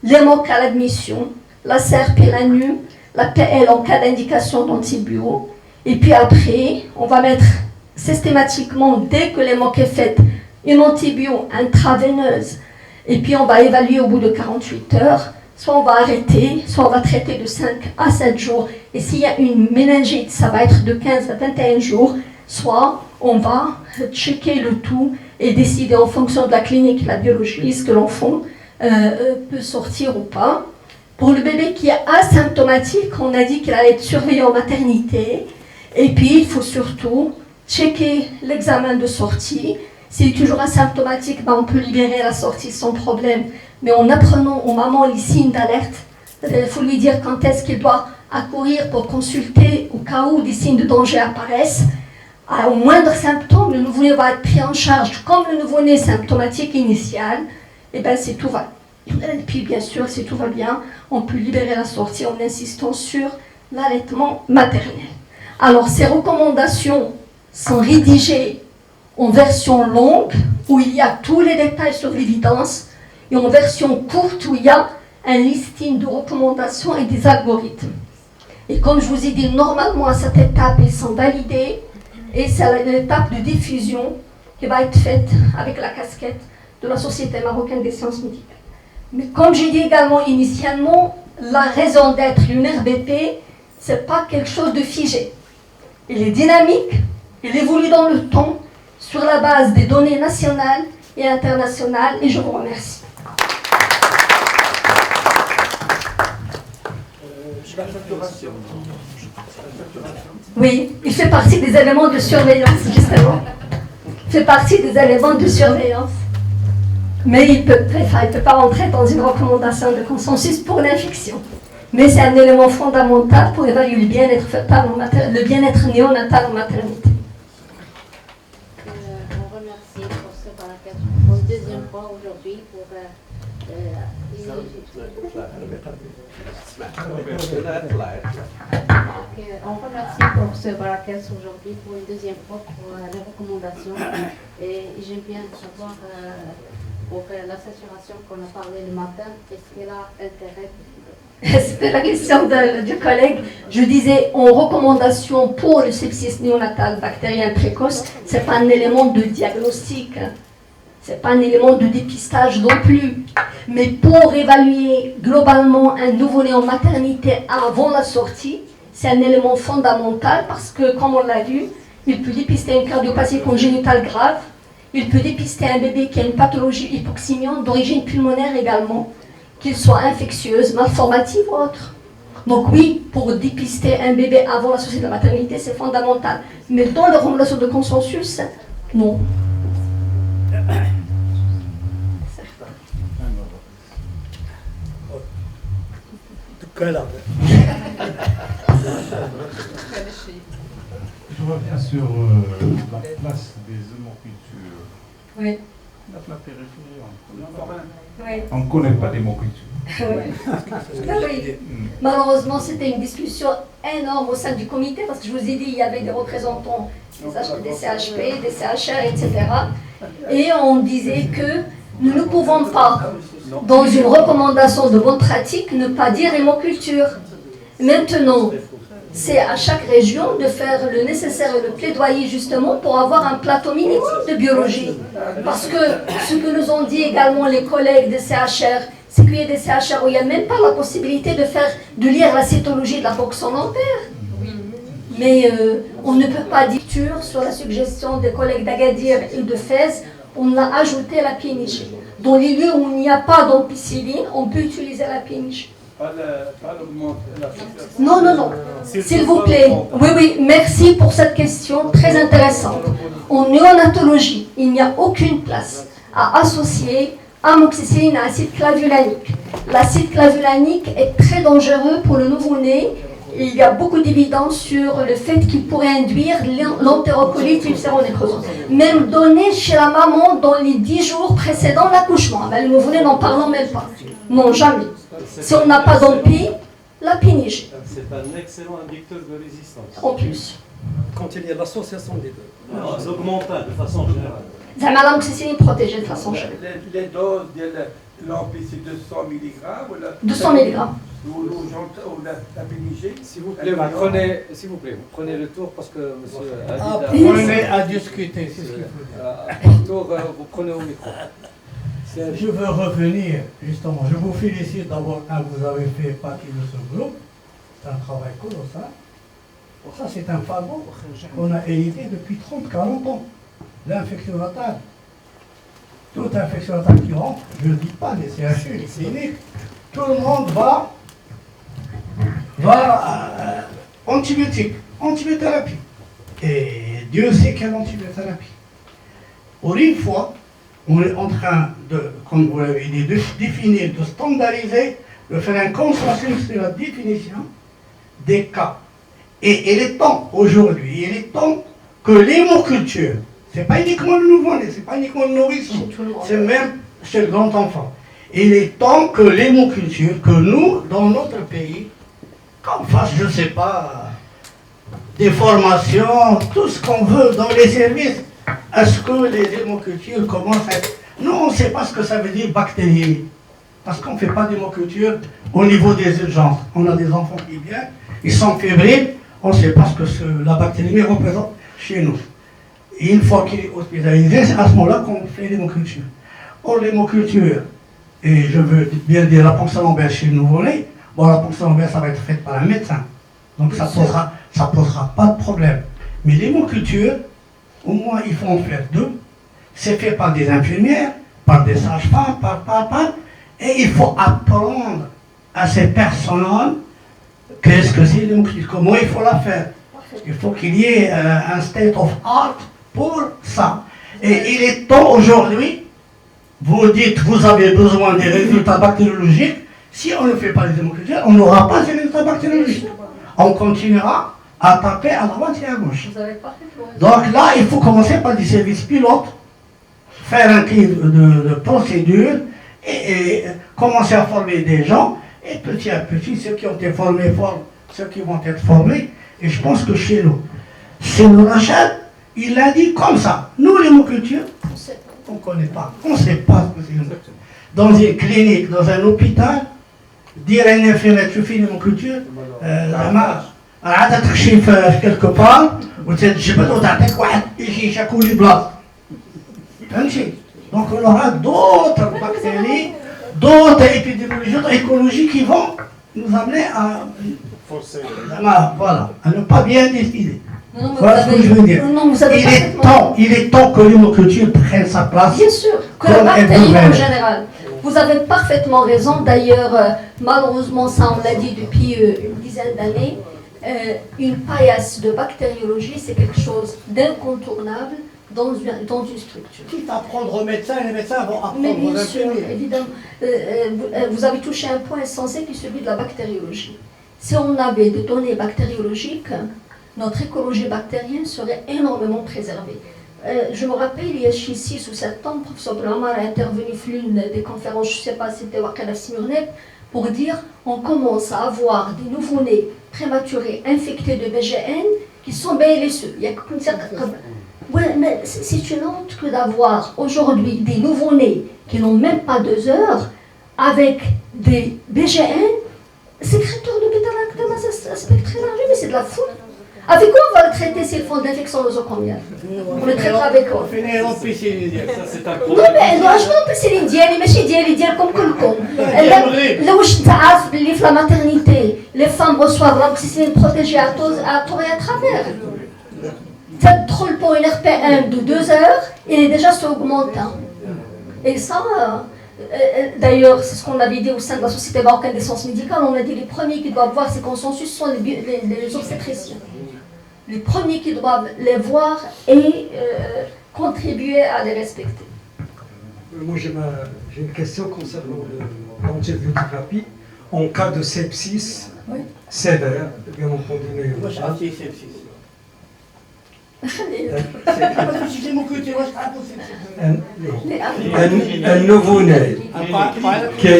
les manques à l'admission, la SERP et la NU, la PL en cas d'indication d'antibio. Et puis après, on va mettre systématiquement, dès que les manques est faite, une antibio intraveineuse. Et puis on va évaluer au bout de 48 heures. Soit on va arrêter, soit on va traiter de 5 à 7 jours. Et s'il y a une méningite, ça va être de 15 à 21 jours. Soit on va checker le tout et décider en fonction de la clinique, la biologie, ce que l'enfant peut sortir ou pas. Pour le bébé qui est asymptomatique, on a dit qu'il allait être surveillé en maternité. Et puis, il faut surtout checker l'examen de sortie. S'il est toujours asymptomatique, on peut libérer la sortie sans problème. Mais en apprenant aux mamans les signes d'alerte, il faut lui dire quand est-ce qu'il doit accourir pour consulter au cas où des signes de danger apparaissent. Au moindre symptôme, le nouveau-né va être pris en charge comme le nouveau-né symptomatique initial. Et bien, c'est tout va. Et puis, bien sûr, si tout va bien, on peut libérer la sortie en insistant sur l'allaitement maternel. Alors, ces recommandations sont rédigées en version longue, où il y a tous les détails sur l'évidence, et en version courte, où il y a un listing de recommandations et des algorithmes. Et comme je vous ai dit, normalement, à cette étape, ils sont validés, et c'est l'étape de diffusion qui va être faite avec la casquette de la Société marocaine des sciences médicales. Mais comme j'ai dit également initialement, la raison d'être d'une RBP, ce n'est pas quelque chose de figé. Il est dynamique, il évolue dans le temps, sur la base des données nationales et internationales, et je vous remercie. La facturation. Oui, il fait partie des éléments de surveillance, justement. Il fait partie des éléments de surveillance. Mais il ne peut pas rentrer dans une recommandation de consensus pour l'infection. Mais c'est un élément fondamental pour évaluer le bien-être néonatal en maternité. On remercie pour ce paragraphe pour la deuxième fois aujourd'hui pour on remercie pour ce paragraphe aujourd'hui pour une deuxième fois pour les recommandations et j'aime bien savoir pour la saturation qu'on a parlé le matin, est-ce qu'elle a intérêt? C'était la question du collègue. Je disais, en recommandation pour le sepsis néonatal bactérien précoce, ce n'est pas un élément de diagnostic, ce n'est pas un élément de dépistage non plus. Mais pour évaluer globalement un nouveau-né en maternité avant la sortie, c'est un élément fondamental parce que, comme on l'a vu, il peut dépister une cardiopathie congénitale grave, il peut dépister un bébé qui a une pathologie hypoxémiante d'origine pulmonaire également, qu'il soit infectieuse, malformative ou autre. Donc oui, pour dépister un bébé avant la sortie de la maternité, c'est fondamental. Mais dans les recommandations de consensus, non. Je reviens sur la place des hémocultures. Oui. La périphérie, Oui. on ne connaît pas l'hémoculture. Oui. Malheureusement, c'était une discussion énorme au sein du comité parce que je vous ai dit, il y avait des représentants des CHP, des CHR, etc. Et on disait que nous ne pouvons pas, dans une recommandation de bonne pratique, ne pas dire hémoculture. Maintenant, c'est à chaque région de faire le nécessaire et le plaidoyer justement pour avoir un plateau minimum de biologie. Parce que ce que nous ont dit également les collègues des CHR, c'est qu'il y a des CHR où il n'y a même pas la possibilité de lire la cytologie de la boxon ampère. Mais on ne peut pas dire sur la suggestion des collègues d'Agadir et de Fès, on a ajouté la péniche. Dans les lieux où il n'y a pas d'ampicilline, on peut utiliser la péniche. Non, non, non. S'il vous plaît. Oui, oui, merci pour cette question très intéressante. En néonatologie, il n'y a aucune place à associer amoxicilline à acide clavulanique. L'acide clavulanique est très dangereux pour le nouveau-né. Il y a beaucoup d'évidence sur le fait qu'il pourrait induire l'entérocolite ulcéro-nécrosante. Même donné chez la maman dans les 10 jours précédant l'accouchement. Ben, le nouveau-né, n'en parlons même pas. Non, jamais. Si on n'a pas d'AMPI, la péniche. C'est un excellent inducteur de résistance. En plus. Quand il y a l'association des deux. Les augmentants de façon générale. L'amoxicilline protégée de façon générale. Les doses de l'AMPI, c'est 200 mg ou 200 mg. Ou la pénigée. S'il vous plaît, vous prenez le tour parce que monsieur Apprenez à discuter, c'est ce qu'il faut dire. tour, vous prenez au micro. Je veux revenir, justement, je vous félicite d'abord quand vous avez fait partie de ce groupe. C'est un travail colossal. Ça, c'est un fardeau qu'on a hérité depuis 30-40 ans. L'infection natale. Toute infection natale qui rentre, je ne dis pas les CHU, les cliniques, tout le monde va antibiothérapie. Et Dieu sait quelle antibiothérapie. Pour une fois, on est en train de, comme vous l'avez dit, de définir, de standardiser, de faire un consensus sur la définition des cas. Et il est temps, aujourd'hui, il est temps que l'hémoculture, c'est pas uniquement le nouveau-né, c'est pas uniquement le nourrisson, c'est même chez le grand enfant. Il est temps que l'hémoculture, que nous, dans notre pays, qu'on fasse, je ne sais pas, des formations, tout ce qu'on veut dans les services. Est-ce que les hémocultures commencent à être... Non, on ne sait pas ce que ça veut dire bactérie. Parce qu'on ne fait pas d'hémoculture au niveau des urgences. On a des enfants qui viennent, ils sont fébriles, on ne sait pas ce que la bactérie représente chez nous. Et une fois qu'il est hospitalisé, c'est à ce moment-là qu'on fait l'hémoculture. Or, l'hémoculture, et je veux bien dire la ponction lombaire chez le nouveau-né, bon, la ponction lombaire, ça va être faite par un médecin. Donc ça posera pas de problème. Mais l'hémoculture, au moins, il faut en faire deux. C'est fait par des infirmières, par des sages-femmes, et il faut apprendre à ces personnes qu'est-ce que c'est l'hémoculture, comment il faut la faire. Il faut qu'il y ait un state of art pour ça. Et il est temps aujourd'hui, vous dites, vous avez besoin des résultats bactériologiques. Si on ne fait pas les hémocultures, on n'aura pas ces résultats bactériologiques. On continuera à taper à droite et à gauche. Donc là, il faut commencer par des services pilotes, faire un tri de procédures et commencer à former des gens. Et petit à petit, ceux qui ont été formés forment ceux qui vont être formés. Et je pense que chez nous, c'est le Rachad, il l'a dit comme ça. Nous, l'hémoculture, on ne connaît pas. On ne sait pas ce que c'est l'hémoculture. Dans une clinique, dans un hôpital, dire à une infirmière, tu fais l'hémoculture, عادة تخشي في quelque part وتتجبد وتعطيك واحد يجي يشكولي بلاصة فهمتي دونك on aura d'autres bactéries, d'autres épidémiologies, d'autres écologies qui vont nous amener à voilà, à ne pas bien décider. Voilà ce que je veux dire. Il est temps que l'hémoculture prenne sa place. Bien sûr, que la bactérie en général. Vous avez parfaitement raison. D'ailleurs, malheureusement, ça on l'a dit depuis une dizaine d'années, une paillasse de bactériologie, c'est quelque chose d'incontournable dans une structure. Quitte à apprendre aux médecins, les médecins vont apprendre Mais bien aux sûr, infirmiers. évidemment, vous avez touché un point essentiel qui est celui de la bactériologie. Si on avait des données bactériologiques, notre écologie bactérienne serait énormément préservée. Je me rappelle, il y a 6 ou 7 ans, le professeur Blamar a intervenu sur l'une des conférences, je ne sais pas si c'était Wakala Smyrnep, pour dire on commence à avoir des nouveau-nés prématurés infectés de BGN qui sont BLSE. Il y a comme ça. Ouais, mais c'est une honte que d'avoir aujourd'hui des nouveau-nés qui n'ont même pas 2 heures avec des BGN. Sécréteur de bêta-lactame, c'est très large, mais c'est de la foule. Avec quoi on va le traiter s'ils font de l'infection nosocomiale? On le traitera avec quoi? Ça, c'est un Non, problème. mais non, je veux l'ampicilline ديالي ماشي ديالي ديالكم كلكم. لو واش انت عارف باللي في la maternité, les femmes reçoivent l'ampicilline protégée à tort et à travers. Cette drôle pour une RPM de 2 heures, il est déjà sur augmentant. Et ça, D'ailleurs, c'est ce qu'on avait dit au sein de la Société marocaine des sciences médicales. On a dit les premiers qui doivent voir ces consensus sont les obstétriciens. Les premiers qui doivent les voir et contribuer à les respecter. Moi, j'ai une question concernant l'antibiothérapie. En cas de sepsis sévère, bien entendu, واش عرفتي سيبسيس؟ un nouveau-né qui a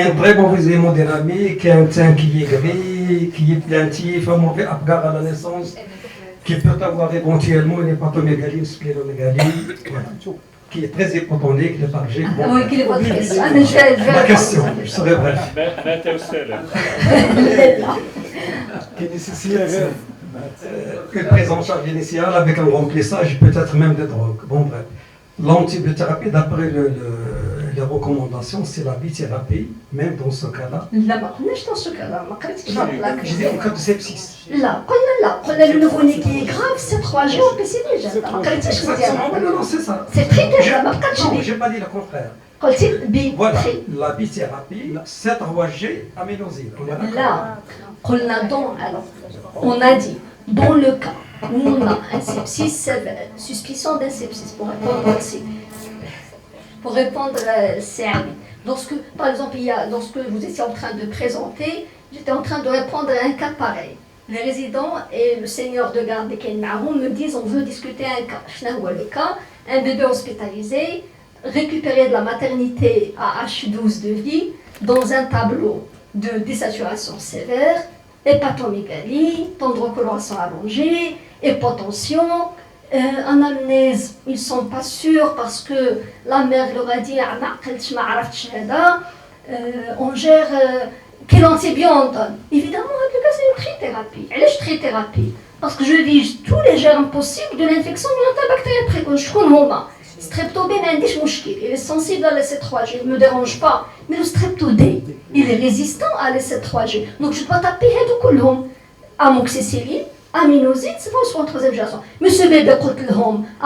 une très mauvaise hémodynamie, qui a un teint qui est gris, qui est plaintif, un mauvais apgar à la naissance, qui peut avoir éventuellement une hépatomégalie, une splénomégalie, qui est très hypotonique, léthargique. Oui, qui est votre Ma question, je serai bref. Qui nécessite une prise en charge initiale avec un remplissage, peut-être même de drogue. Bon, bref. L'antibiothérapie, d'après les recommandations, c'est la bithérapie, même dans ce cas-là. لا ما قلناش dans ce cas-là, ما قريتش كتاب Je dis en cas de sepsis. لا قلنا le nouveau-né qui est grave, c'est 3G au PCD. ما قريتيش مزيان. Non, c'est ça. C'est très déjà, ما بقاتش Non, بيه. j'ai pas dit le contraire. قلتي بي. Voilà, la bithérapie, c'est 3G aminosine. Là, alors, on a dit, dans le cas où on a un sepsis sévère, suspicion d'un sepsis, pour répondre aussi, pour répondre lorsque, par exemple, lorsque vous étiez en train de présenter, j'étais en train de répondre à un cas pareil. Les résidents et le seigneur de garde de Ken Maroun me disent on veut discuter un cas. Le cas, un bébé hospitalisé, récupéré de la maternité à H12 de vie, dans un tableau de désaturation sévère, hépatomégalie, temps de recoloration allongé, hypotension, anamnèse, ils ne sont pas sûrs parce que la mère leur a dit on gère quel antibiotique on donne. Évidemment, en tout cas, c'est une trithérapie. Elle est trithérapie parce que je vise tous les germes possibles de l'infection immunobactérienne précoce. Je connais streptodé, il est sensible à l'EC3G, il ne me dérange pas. Mais le streptodé, il est résistant à l'EC3G. Donc je dois taper amoxicilline, aminosine, c'est bon, soit en troisième génération. Mais ce bébé,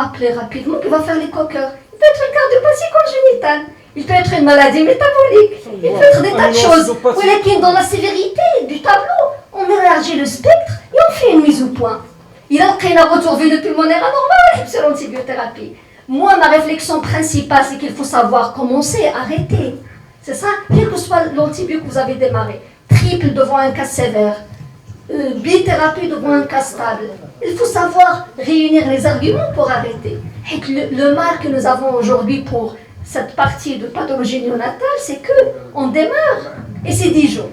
appelez rapidement, il va faire les coqueurs. Il peut être une cardiopathie congénitale, il peut être une maladie métabolique, il peut être des tas de choses. Mais dans la sévérité du tableau, on élargit le spectre et on fait une mise au point. Il a un retour veineux pulmonaire anormal, c'est l'antibiothérapie. Moi, ma réflexion principale, c'est qu'il faut savoir commencer, arrêter. C'est ça, quel que soit l'antibiotique que vous avez démarré. Triple devant un cas sévère, bithérapie devant un cas stable. Il faut savoir réunir les arguments pour arrêter. Et que le mal que nous avons aujourd'hui pour cette partie de pathologie néonatale, c'est qu'on démarre et c'est 10 jours.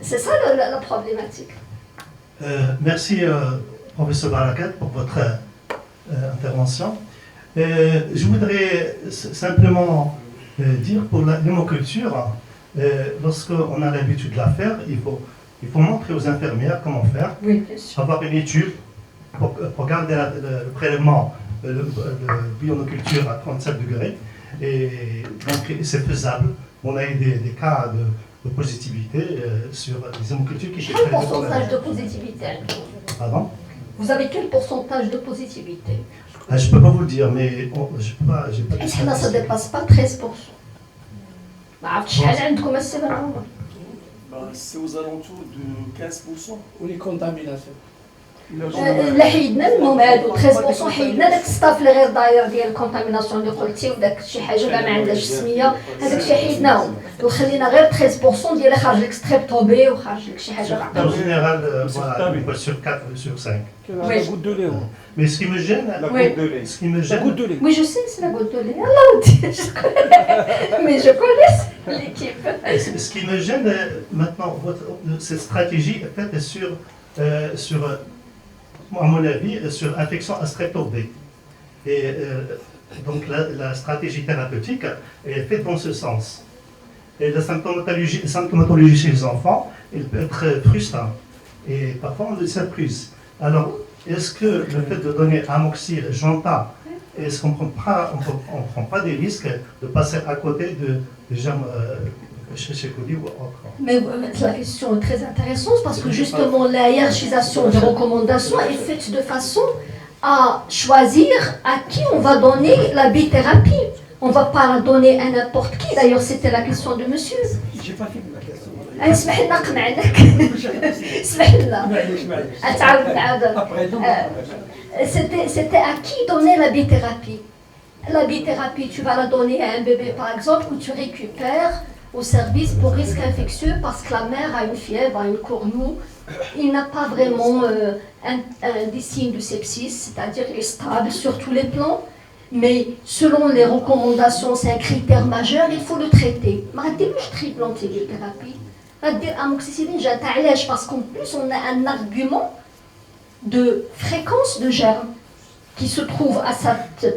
C'est ça la problématique. Merci, professeur Barakat, pour votre intervention. Je voudrais simplement dire pour l'hémoculture, lorsqu'on a l'habitude de la faire, il faut montrer aux infirmières comment faire. Oui, bien sûr. Avoir une étude pour garder le prélèvement, le bioculture à 37 degrés. Et donc c'est faisable. On a eu des cas de positivité sur les hémocultures qui Quel pourcentage de positivité? Pardon? Vous avez quel pourcentage de positivité? Je ne peux pas vous le dire, mais je peux pas. Est-ce que là, ça ne dépasse pas 13%? C'est aux alentours de 15%. Ou les contaminations. لا حيدنا المهم هادو 13% حيدنا داك الستاف اللي غير داير ديال الكونتاميناسيون اللي قلتي وداك شي حاجه كاع ما عندهاش سميه هذاك الشيء حيدناهم وخلينا غير 13% ديال خارج لك ستريبتوبي وخارج لك شي حاجه En général, voilà, sur 4 sur 5. La goutte de lait. Mais ce qui me gêne, La goutte de lait. ce qui me La gêne, goutte de lait. Oui, je sais, c'est la goutte de lait. Allah, je connais. Mais je connais l'équipe. ce qui me gêne maintenant, cette stratégie est faite sur à mon avis, sur infection à strepto B. Et donc la stratégie thérapeutique est faite dans ce sens. Et la symptomatologie chez les enfants, elle peut être frustrante. Et parfois on le surprise. Alors, est-ce que le fait de donner amoxyl, Janta, est-ce qu'on ne prend pas des risques de passer à côté des germes Mais la question est très intéressante parce que justement la hiérarchisation des recommandations est faite de façon à choisir à qui on va donner la bithérapie. On ne va pas la donner à n'importe qui. D'ailleurs, c'était la question de monsieur. J'ai pas fini la question. C'était à qui donner la bithérapie. La bithérapie, tu vas la donner à un bébé par exemple que tu récupères au service pour risque infectieux parce que la mère a une fièvre, a une cornou, il n'a pas vraiment des signes de sepsis, c'est-à-dire qu'il est stable sur tous les plans, mais selon les recommandations, c'est un critère majeur, il faut le traiter. ما غديروش triple antibiothérapie, غدير amoxicilline علاش parce qu'en plus on a un argument de fréquence de germes qui se trouve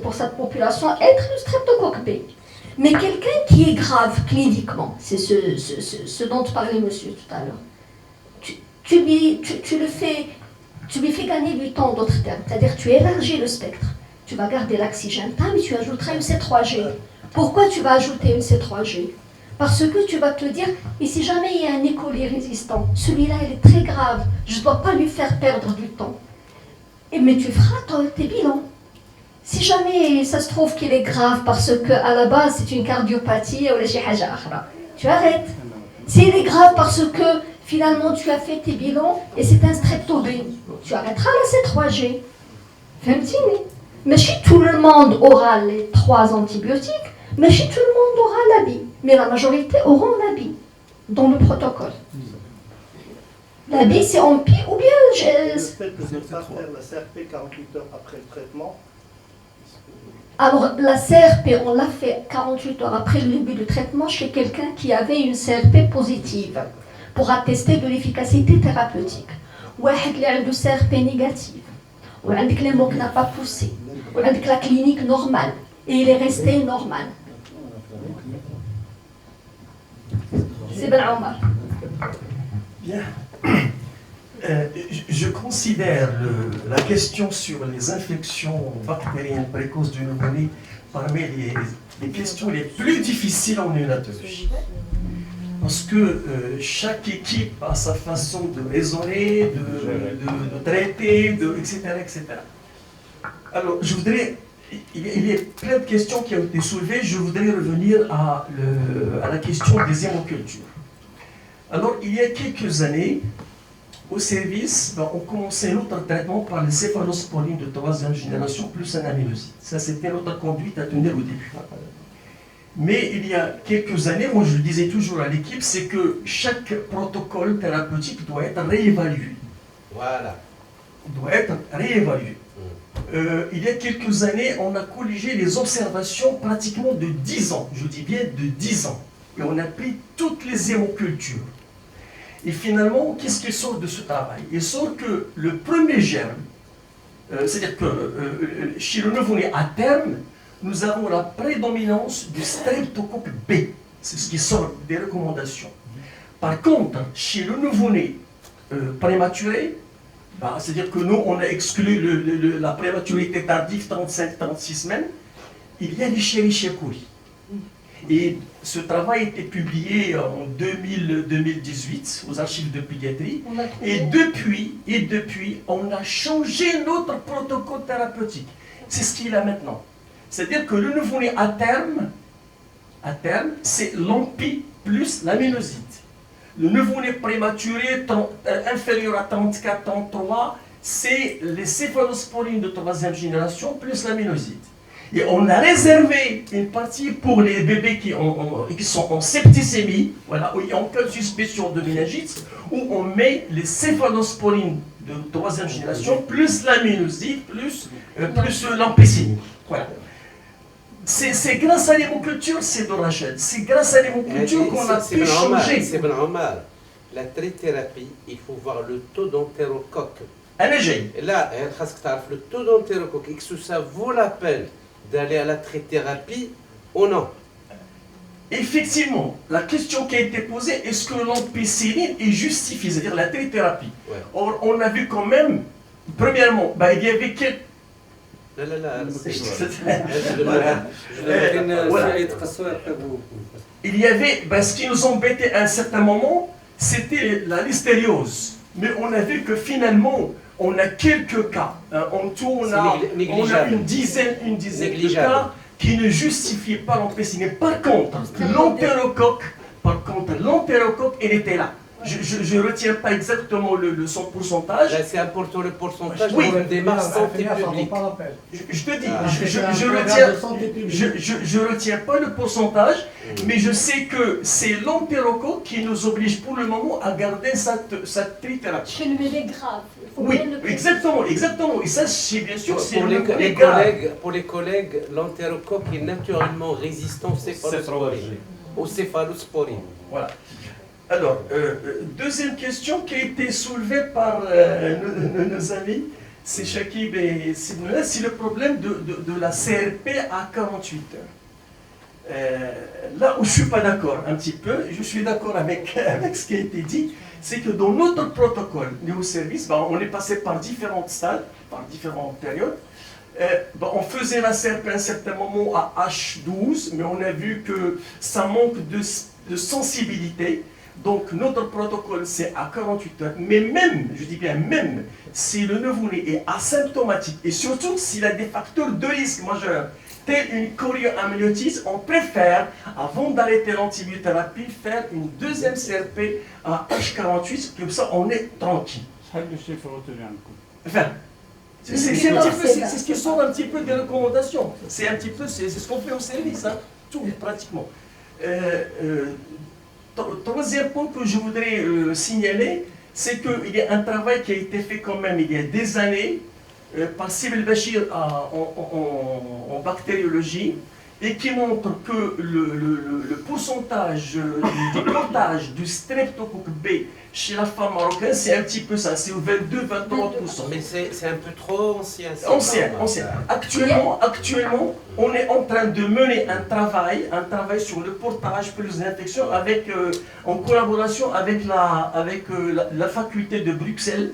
pour cette population être le streptocoque B. Mais quelqu'un qui est grave cliniquement, c'est ce dont parlait monsieur tout à l'heure, tu lui fais gagner du temps d'autres termes, c'est-à-dire tu élargis le spectre. Tu vas garder l'axigenta, mais tu ajouteras une C3G. Pourquoi tu vas ajouter une C3G? Parce que tu vas te dire, et si jamais il y a un E. coli résistant, celui-là il est très grave, je ne dois pas lui faire perdre du temps. Mais tu feras tes bilans. Si jamais ça se trouve qu'il est grave parce qu'à la base c'est une cardiopathie ou tu arrêtes. S'il est grave parce que finalement tu as fait tes bilans et c'est un strepto B, tu arrêteras la C3G. Fahmtini? Mais si tout le monde aura les 3 antibiotiques, mais si tout le monde aura l'ABI, mais la majorité auront l'ABI dans le protocole. L'ABI c'est en pire ou bien Le fait de ne pas faire la CRP 48 heures après le traitement. Alors la CRP, on l'a fait 48 heures après le début du traitement chez quelqu'un qui avait une CRP positive pour attester de l'efficacité thérapeutique. واحد اللي عنده CRP négative, ou عندك les mots qui n'a pas poussé, ou عندك la clinique normale et il est resté normal. C'est Ben Omar. Bien. Je considère la question sur les infections bactériennes précoces du nouveau-né parmi les questions les plus difficiles en néonatologie. Parce que chaque équipe a sa façon de raisonner, de traiter, etc., etc. Alors, je voudrais, il y a plein de questions qui ont été soulevées, je voudrais revenir à la question des hémocultures. Alors, il y a quelques années, au service, on commençait notre traitement par les céphalosporines de 3e génération plus un amyloside. Ça, c'était notre conduite à tenir au début. Mais il y a quelques années, moi je le disais toujours à l'équipe, c'est que chaque protocole thérapeutique doit être réévalué. Voilà. Doit être réévalué. Il y a quelques années, on a corrigé les observations pratiquement de 10 ans. Je dis bien de 10 ans. Et on a pris toutes les hémocultures. Et finalement, qu'est-ce qui sort de ce travail? Il sort que le premier germe, c'est-à-dire que chez le nouveau-né à terme, nous avons la prédominance du streptocoque B. C'est ce qui sort des recommandations. Par contre, chez le nouveau-né prématuré, c'est-à-dire que nous, on a exclu la prématurité tardive 35-36 semaines, il y a l'Escherichia coli. Et ce travail a été publié en 2018 aux archives de pédiatrie. Et depuis, on a changé notre protocole thérapeutique. C'est ce qu'il a maintenant. C'est-à-dire que le nouveau-né à terme, c'est l'AMPI plus l'amyloside. Le nouveau-né prématuré inférieur à 34-33, c'est les céphalosporines de 3e génération plus l'amyloside. Et on a réservé une partie pour les bébés qui sont en septicémie, voilà, où il y a aucune suspicion de méningite, où on met les céphalosporines de 3e génération plus l'amyloside plus l'ampicilline. Voilà. C'est grâce à l'hémoculture, c'est de Rachel. C'est grâce à l'hémoculture qu'on a pu changer. C'est normal. La trithérapie, il faut voir le taux d'entérocoque. Là, le taux d'entérocoque, est-ce que ça vaut la peine d'aller à la trithérapie ou non? Effectivement, la question qui a été posée, est-ce que l'ampicilline est justifiée, c'est-à-dire la trithérapie? Or, on a vu quand même, premièrement, il y avait لا لا لا Il y avait, ce qui nous embêtait à un certain moment, c'était la listériose. Mais on a vu que finalement, on a quelques cas. En tout, on a une dizaine de cas qui ne justifiaient pas l'empécie. Mais par contre, l'entérocoque, elle était là. Je ne retiens pas exactement son pourcentage. Là, c'est important le pourcentage. Oui. On démarre santé publique. Je te dis, je retiens pas le pourcentage, mais je sais que c'est l'entérocoque qui nous oblige pour le moment à garder cette trithérapie. Chez le bébé grave. Oui, exactement. Et ça, c'est bien sûr, c'est pour les collègues, l'entérocoque est naturellement résistant aux céphalosporines. Voilà. Alors, deuxième question qui a été soulevée par nos amis, c'est Shakib et Sidnoulah, c'est le problème de la CRP à 48 heures. Là où je ne suis pas d'accord un petit peu, je suis d'accord avec ce qui a été dit, c'est que dans notre protocole néo-service, on est passé par différents stades, par différentes périodes. On faisait la CRP à un certain moment à H12, mais on a vu que ça manque de sensibilité. Donc notre protocole c'est à 48 heures, mais même, je dis bien même, si le nouveau-né est asymptomatique, et surtout s'il a des facteurs de risque majeurs, tels une chorioamniotise, on préfère, avant d'arrêter l'antibiothérapie, faire une deuxième CRP à H48, comme ça on est tranquille. Enfin, c'est ce qui sort un petit peu des recommandations. C'est ce qu'on fait au service, hein, tout pratiquement. Troisième point que je voudrais signaler, c'est qu'il y a un travail qui a été fait quand même il y a des années par Sibyl Bachir en bactériologie et qui montre que le pourcentage du portage du streptocoque B chez la femme marocaine, c'est un petit peu ça, c'est 22-23%. Mais c'est un peu trop ancien. Ancien. Actuellement, on est en train de mener un travail sur le portage plus d'infection en collaboration avec la faculté de Bruxelles.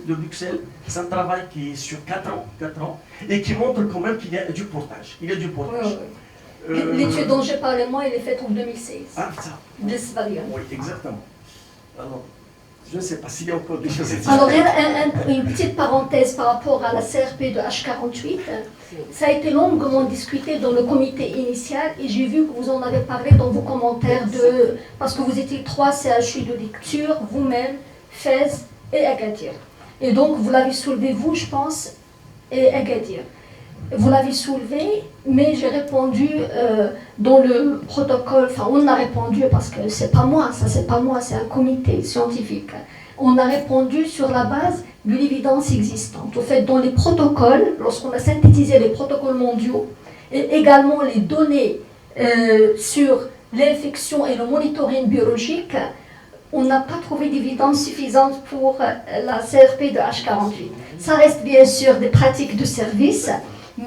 C'est un travail qui est sur 4 ans, et qui montre quand même qu'il y a du portage. L'étude dont j'ai parlé, moi, elle est faite en 2016. Ah, ça. Oui, exactement. Alors, je ne sais pas s'il y a encore des choses à dire. Alors, une petite parenthèse par rapport à la CRP de H48. Ça a été longuement discuté dans le comité initial et j'ai vu que vous en avez parlé dans vos commentaires parce que vous étiez 3 CHU de lecture, vous-même, Fès et Agadir. Et donc, vous l'avez soulevé, vous, je pense, et Agadir. Vous l'avez soulevé, mais j'ai répondu dans le protocole, enfin on a répondu parce que c'est pas moi, c'est un comité scientifique. On a répondu sur la base de l'évidence existante. Au fait, dans les protocoles, lorsqu'on a synthétisé les protocoles mondiaux, et également les données sur l'infection et le monitoring biologique, on n'a pas trouvé d'évidence suffisante pour la CRP de H48. Ça reste bien sûr des pratiques de service,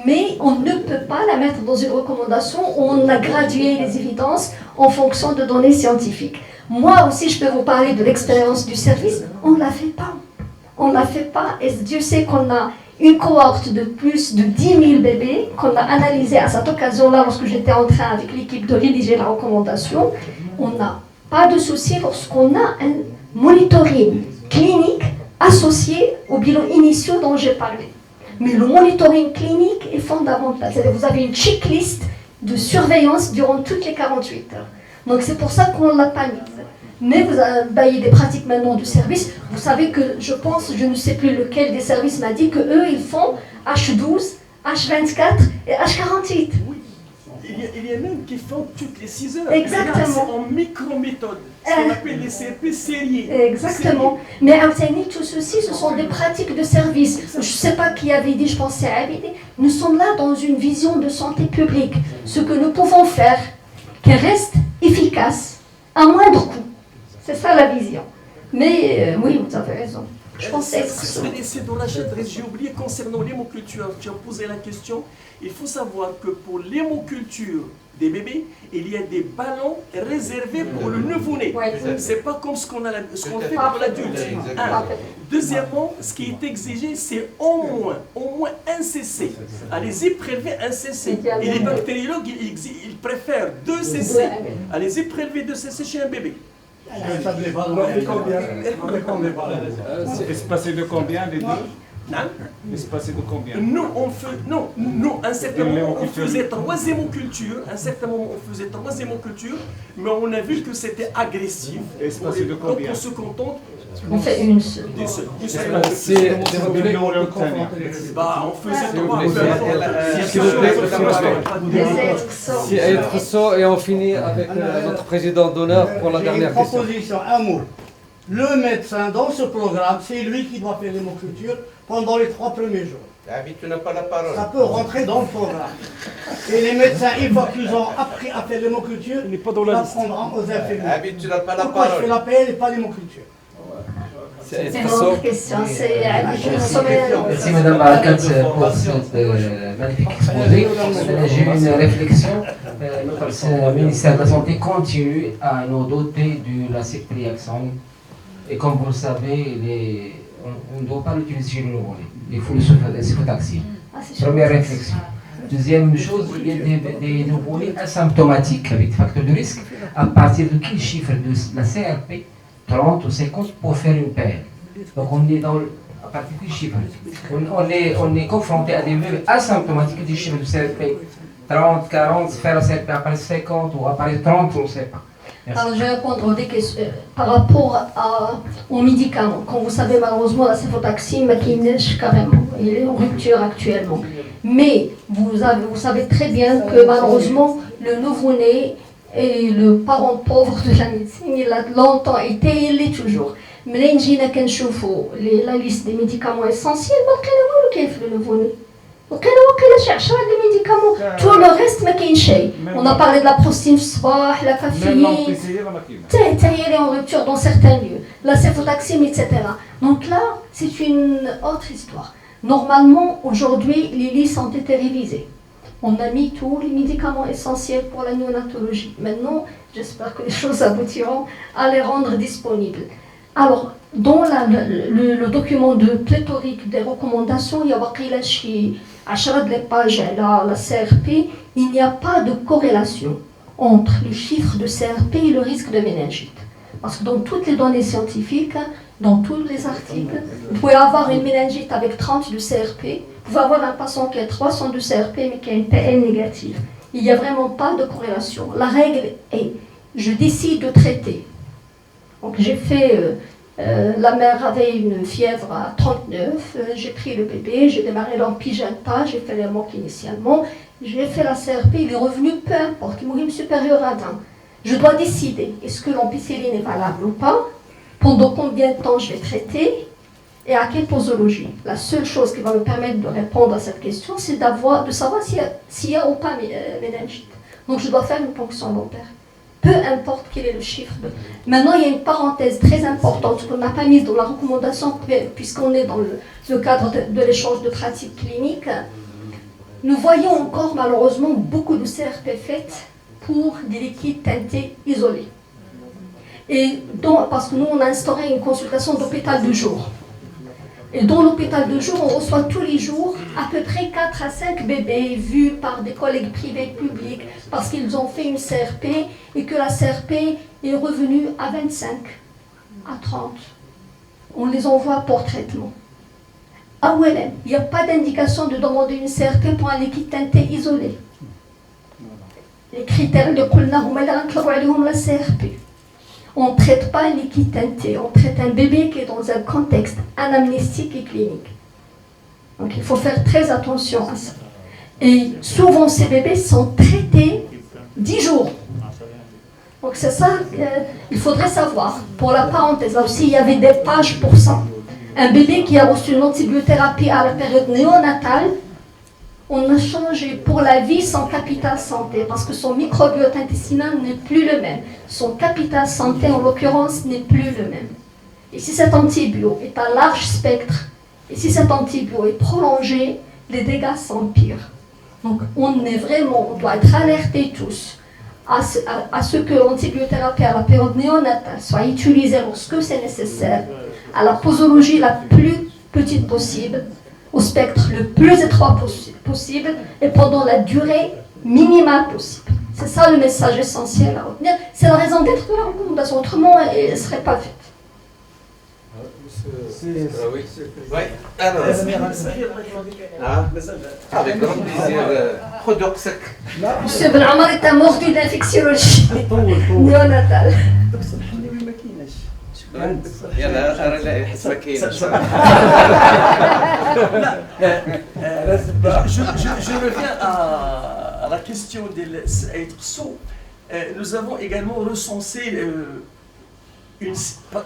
mais on ne peut pas la mettre dans une recommandation où on a gradué les évidences en fonction de données scientifiques. Moi aussi, je peux vous parler de l'expérience du service. On ne la fait pas. On ne la fait pas. Et Dieu sait qu'on a une cohorte de plus de 10 000 bébés qu'on a analysé à cette occasion-là lorsque j'étais en train avec l'équipe de rédiger la recommandation. On n'a pas de souci lorsqu'on a un monitoring clinique associé aux bilans initiaux dont j'ai parlé. Mais le monitoring clinique est fondamental. C'est-à-dire que vous avez une checklist de surveillance durant toutes les 48 heures. Donc c'est pour ça qu'on ne l'a pas mise. Mais vous avez des pratiques maintenant du service. Vous savez que je pense, je ne sais plus lequel des services m'a dit qu'eux, ils font H12, H24 et H48. Oui. Il y a même qui font toutes les 6 heures. Exactement. C'est en micro-méthode. Ce qu'on appelle les CRP sériés. Exactement. Mais tout ceci, ce sont des pratiques de service. Je ne sais pas qui avait dit, je pensais à Abidi. Nous sommes là dans une vision de santé publique. Ce que nous pouvons faire, qui reste efficace, à moindre coût. C'est ça la vision. Mais oui, vous avez raison. Je pensais être C'est dans la chaîne, j'ai oublié concernant l'hémoculture. Tu as posé la question. Il faut savoir que pour l'hémoculture des bébés, il y a des ballons réservés pour le nouveau-né. C'est pas comme ce qu'on fait pour l'adulte. Deuxièmement, ce qui est exigé, c'est au moins un cc. Allez-y, prélevez un cc. Et les bactériologues, ils préfèrent 2 cc. Allez-y, prélevez 2 cc chez un bébé. Espacé de combien les deux? Espacé de combien? Nous, à un certain moment, on faisait 3 hémocultures. À un certain moment, on faisait 3 hémocultures, mais on a vu que c'était agressif. Espacé de combien? Donc on se contente. On fait une seule. C'est on faisait 3. Si être saut et on finit avec notre président d'honneur pour la dernière question. Proposition, un mot. Le médecin dans ce programme, c'est lui qui doit faire l'hémoculture pendant les 3 premiers jours. Tu n'as pas la parole. Ça peut rentrer dans le programme. Et les médecins, une fois qu'ils ont appris à faire l'hémoculture, ils l'apprendront aux infirmiers. Tu n'as pas la Pourquoi parole. je fais l'appel et pas l'hémoculture? C'est une autre question. Merci Madame Barakat pour cette magnifique exposé. J'ai une réflexion. Notre ministère de la Santé continue à nous doter de la ceftriaxone. Et comme vous le savez, on ne doit pas l'utiliser chez le nouveau-né. Il faut le cefotaxime. Première réflexion. Deuxième chose, il y a des nouveau-nés asymptomatiques avec des facteurs de risque. À partir de quel chiffre de la CRP 30 ou 50 pour faire une paire. Donc on est à partir du chiffre. On est confronté à des bébés asymptomatiques du chiffre de CRP 30, 40, faire la CRP après 50 ou après 30, on ne sait pas. Merci. Alors je vais répondre des questions par rapport aux médicaments. Comme vous savez, malheureusement, la cefotaxime qui neige carrément. Il est en rupture actuellement. Mais vous savez très bien que malheureusement, le nouveau-né et le parent pauvre de la médecine, il a longtemps été et il l'est toujours. Mais là, كنشوفوا la liste des médicaments essentiels, ما كاين والو كاين في le nouveau-né. وكاين chercher des médicaments. Tout le reste ما كاين شيء. On a parlé de la prostine في الصباح, la caféine. Elle est en rupture dans certains lieux. La cefotaxime, etc. Donc là, c'est une autre histoire. Normalement, aujourd'hui, les listes ont été révisées. On a mis tous les médicaments essentiels pour la néonatologie. Maintenant, j'espère que les choses aboutiront à les rendre disponibles. Alors, dans le document de pléthorique des recommandations, il y a 10 pages la CRP, il n'y a pas de corrélation entre les chiffres de CRP et le risque de méningite. Parce que dans toutes les données scientifiques, dans tous les articles, vous pouvez avoir une méningite avec 30 de CRP, vous pouvez avoir un patient qui a 300 de CRP mais qui a une PN négative. Il n'y a vraiment pas de corrélation. La règle est, je décide de traiter. Donc j'ai fait, la mère avait une fièvre à 39, j'ai pris le bébé, j'ai démarré l'ampigenta, j'ai fait les manques initialement, j'ai fait la CRP, il est revenu, peu importe, il mourit supérieur à 20. Je dois décider, est-ce que l'ampicilline est valable ou pas, pendant combien de temps je vais traiter, et à quelle posologie. La seule chose qui va me permettre de répondre à cette question, c'est de savoir s'il y a ou pas méningite. Donc je dois faire une ponction lombaire. Peu importe quel est le chiffre. Maintenant, il y a une parenthèse très importante qu'on n'a pas mise dans la recommandation, puisqu'on est dans le cadre de l'échange de pratiques cliniques. Nous voyons encore malheureusement beaucoup de CRP faites pour des liquides teintés isolés. Et parce que nous, on a instauré une consultation d'hôpital de jour. Et dans l'hôpital de jour, on reçoit tous les jours à peu près 4 à 5 bébés vus par des collègues privés publics parce qu'ils ont fait une CRP et que la CRP est revenue à 25, à 30. On les envoie pour traitement. À OLM, il n'y a pas d'indication de demander une CRP pour un liquide teinté isolé. Les critères de Kulna, la CRP. On ne traite pas un liquide teinté, on traite un bébé qui est dans un contexte anamnestique et clinique. Donc il faut faire très attention à ça. Et souvent ces bébés sont traités 10 jours. Donc c'est ça qu'il faudrait savoir. Pour la parenthèse, là aussi il y avait des pages pour ça. Un bébé qui a reçu une antibiothérapie à la période néonatale, on a changé pour la vie son capital santé parce que son microbiote intestinal n'est plus le même. Son capital santé, en l'occurrence, n'est plus le même. Et si cet antibio est à large spectre, et si cet antibio est prolongé, les dégâts s'empirent. Donc on doit être alertés tous à ce que l'antibiothérapie à la période néonatale soit utilisée lorsque c'est nécessaire, à la posologie la plus petite possible, au spectre le plus étroit possible et pendant la durée minimale possible. C'est ça le message essentiel à retenir. C'est la raison d'être de la recommandation. Autrement, elle ne serait pas faite. Oui. Alors, avec grand plaisir, Prodoxac. Monsieur Benamar est un mordu d'infectiologie néonatale. Je reviens à la question de Saïd Rsou. Nous avons également recensé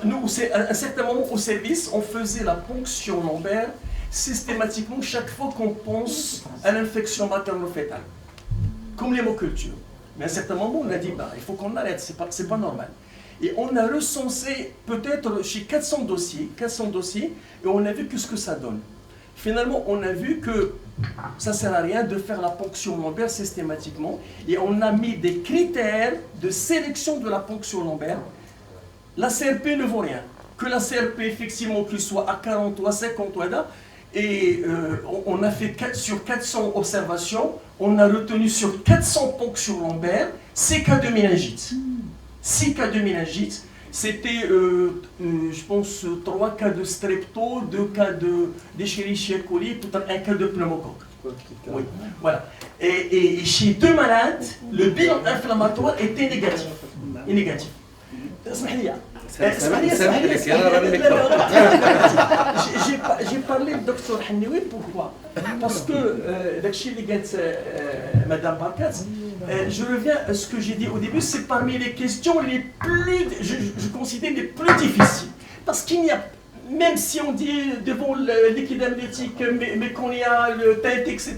nous, à un certain moment au service, on faisait la ponction lombaire systématiquement chaque fois qu'on pense à l'infection materno-fétale, comme l'hémoculture. Mais à un certain moment, on a dit, il faut qu'on arrête, c'est pas normal. Et on a recensé peut-être chez 400 dossiers, et on a vu ce que ça donne. Finalement, on a vu que ça ne sert à rien de faire la ponction lombaire systématiquement, et on a mis des critères de sélection de la ponction lombaire. La CRP ne vaut rien. Que la CRP, effectivement, qu'il soit à 40 ou à 50 WADA, et on a fait sur 400 observations, on a retenu sur 400 ponctions lombaires 6 cas de méningite. 6 cas de méningite, c'était, je pense, 3 cas de strepto, 2 cas d'Escherichia coli, peut-être 1 cas de pneumocoque. Oui, voilà. Et chez 2 malades, le bilan inflammatoire était négatif. J'ai parlé du docteur Hanioui, pourquoi? Parce que, Madame Barkat, je reviens à ce que j'ai dit au début, c'est parmi les questions les plus, je considère les plus difficiles. Parce qu'il n'y a, même si on dit devant le liquide amniotique, mais qu'on y a le tête, etc.,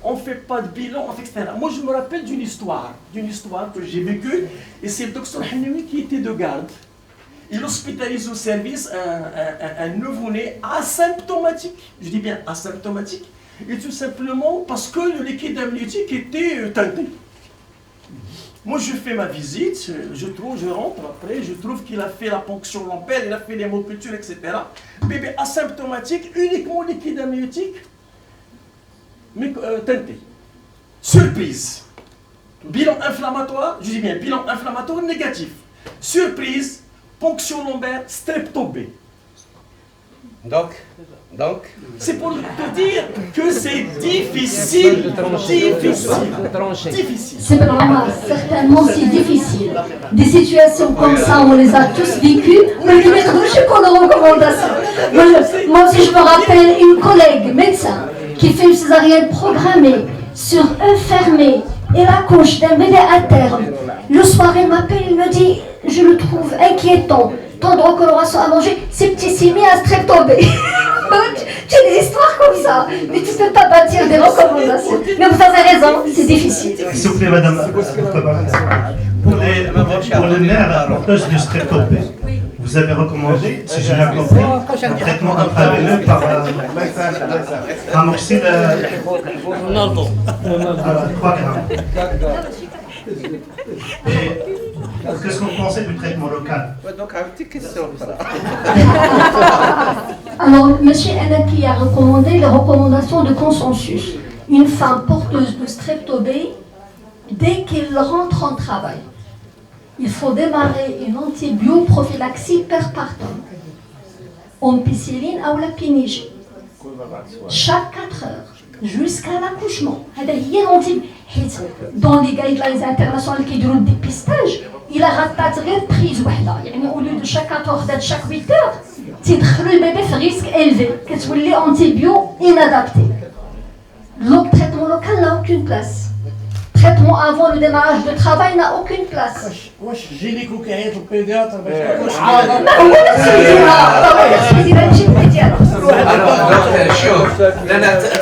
on ne fait pas de bilan, etc. Moi, je me rappelle d'une histoire que j'ai vécue, et c'est le docteur Hanioui qui était de garde. Il hospitalise au service un nouveau-né asymptomatique, je dis bien asymptomatique, et tout simplement parce que le liquide amniotique était teinté. Moi je fais ma visite, je rentre après, je trouve qu'il a fait la ponction lombaire, il a fait l'hémoculture, etc. Bébé asymptomatique, uniquement liquide amniotique, mais teinté. Surprise. Bilan inflammatoire, je dis bien bilan inflammatoire négatif. Surprise. Ponction lombaire, strepto B. Donc c'est pour te dire que c'est difficile. C'est vraiment certainement si difficile. Des situations comme ça, on les a tous vécues. Mais je ne connais pas recommandations. Moi aussi, je me rappelle une collègue médecin qui fait une césarienne programmée sur œuf fermé et la couche d'un bébé à terme. Le soir, elle m'appelle, il me dit, je le trouve inquiétant. Tant de recoloration à manger, septicémie à strepto B. Tu as des histoires comme ça, mais tu ne peux pas bâtir des recommandations. Mais vous avez raison, c'est difficile. S'il vous plaît, madame, pour les mères porteuses du strepto B, vous avez recommandé, si j'ai bien compris, un traitement intraveineux par amoxyl 3 grammes. Et qu'est-ce que vous pensez du traitement local? Donc, une petite question. Alors, M. Anaki a recommandé les recommandations de consensus. Une femme porteuse de strepto B, dès qu'elle rentre en travail, il faut démarrer une antibioprophylaxie perpartum, ampicilline ou la pénigie, chaque 4 heures, jusqu'à l'accouchement. Dans les guidelines internationales qui durent le dépistage, il a raté une prise. Au lieu de chaque 4 heures, chaque 8 heures, le bébé fait risque élevé, que les antibio inadapté. Le traitement local n'a aucune place. Traitement avant le démarrage de travail n'a aucune place. Gynéco qui est au pédiatre.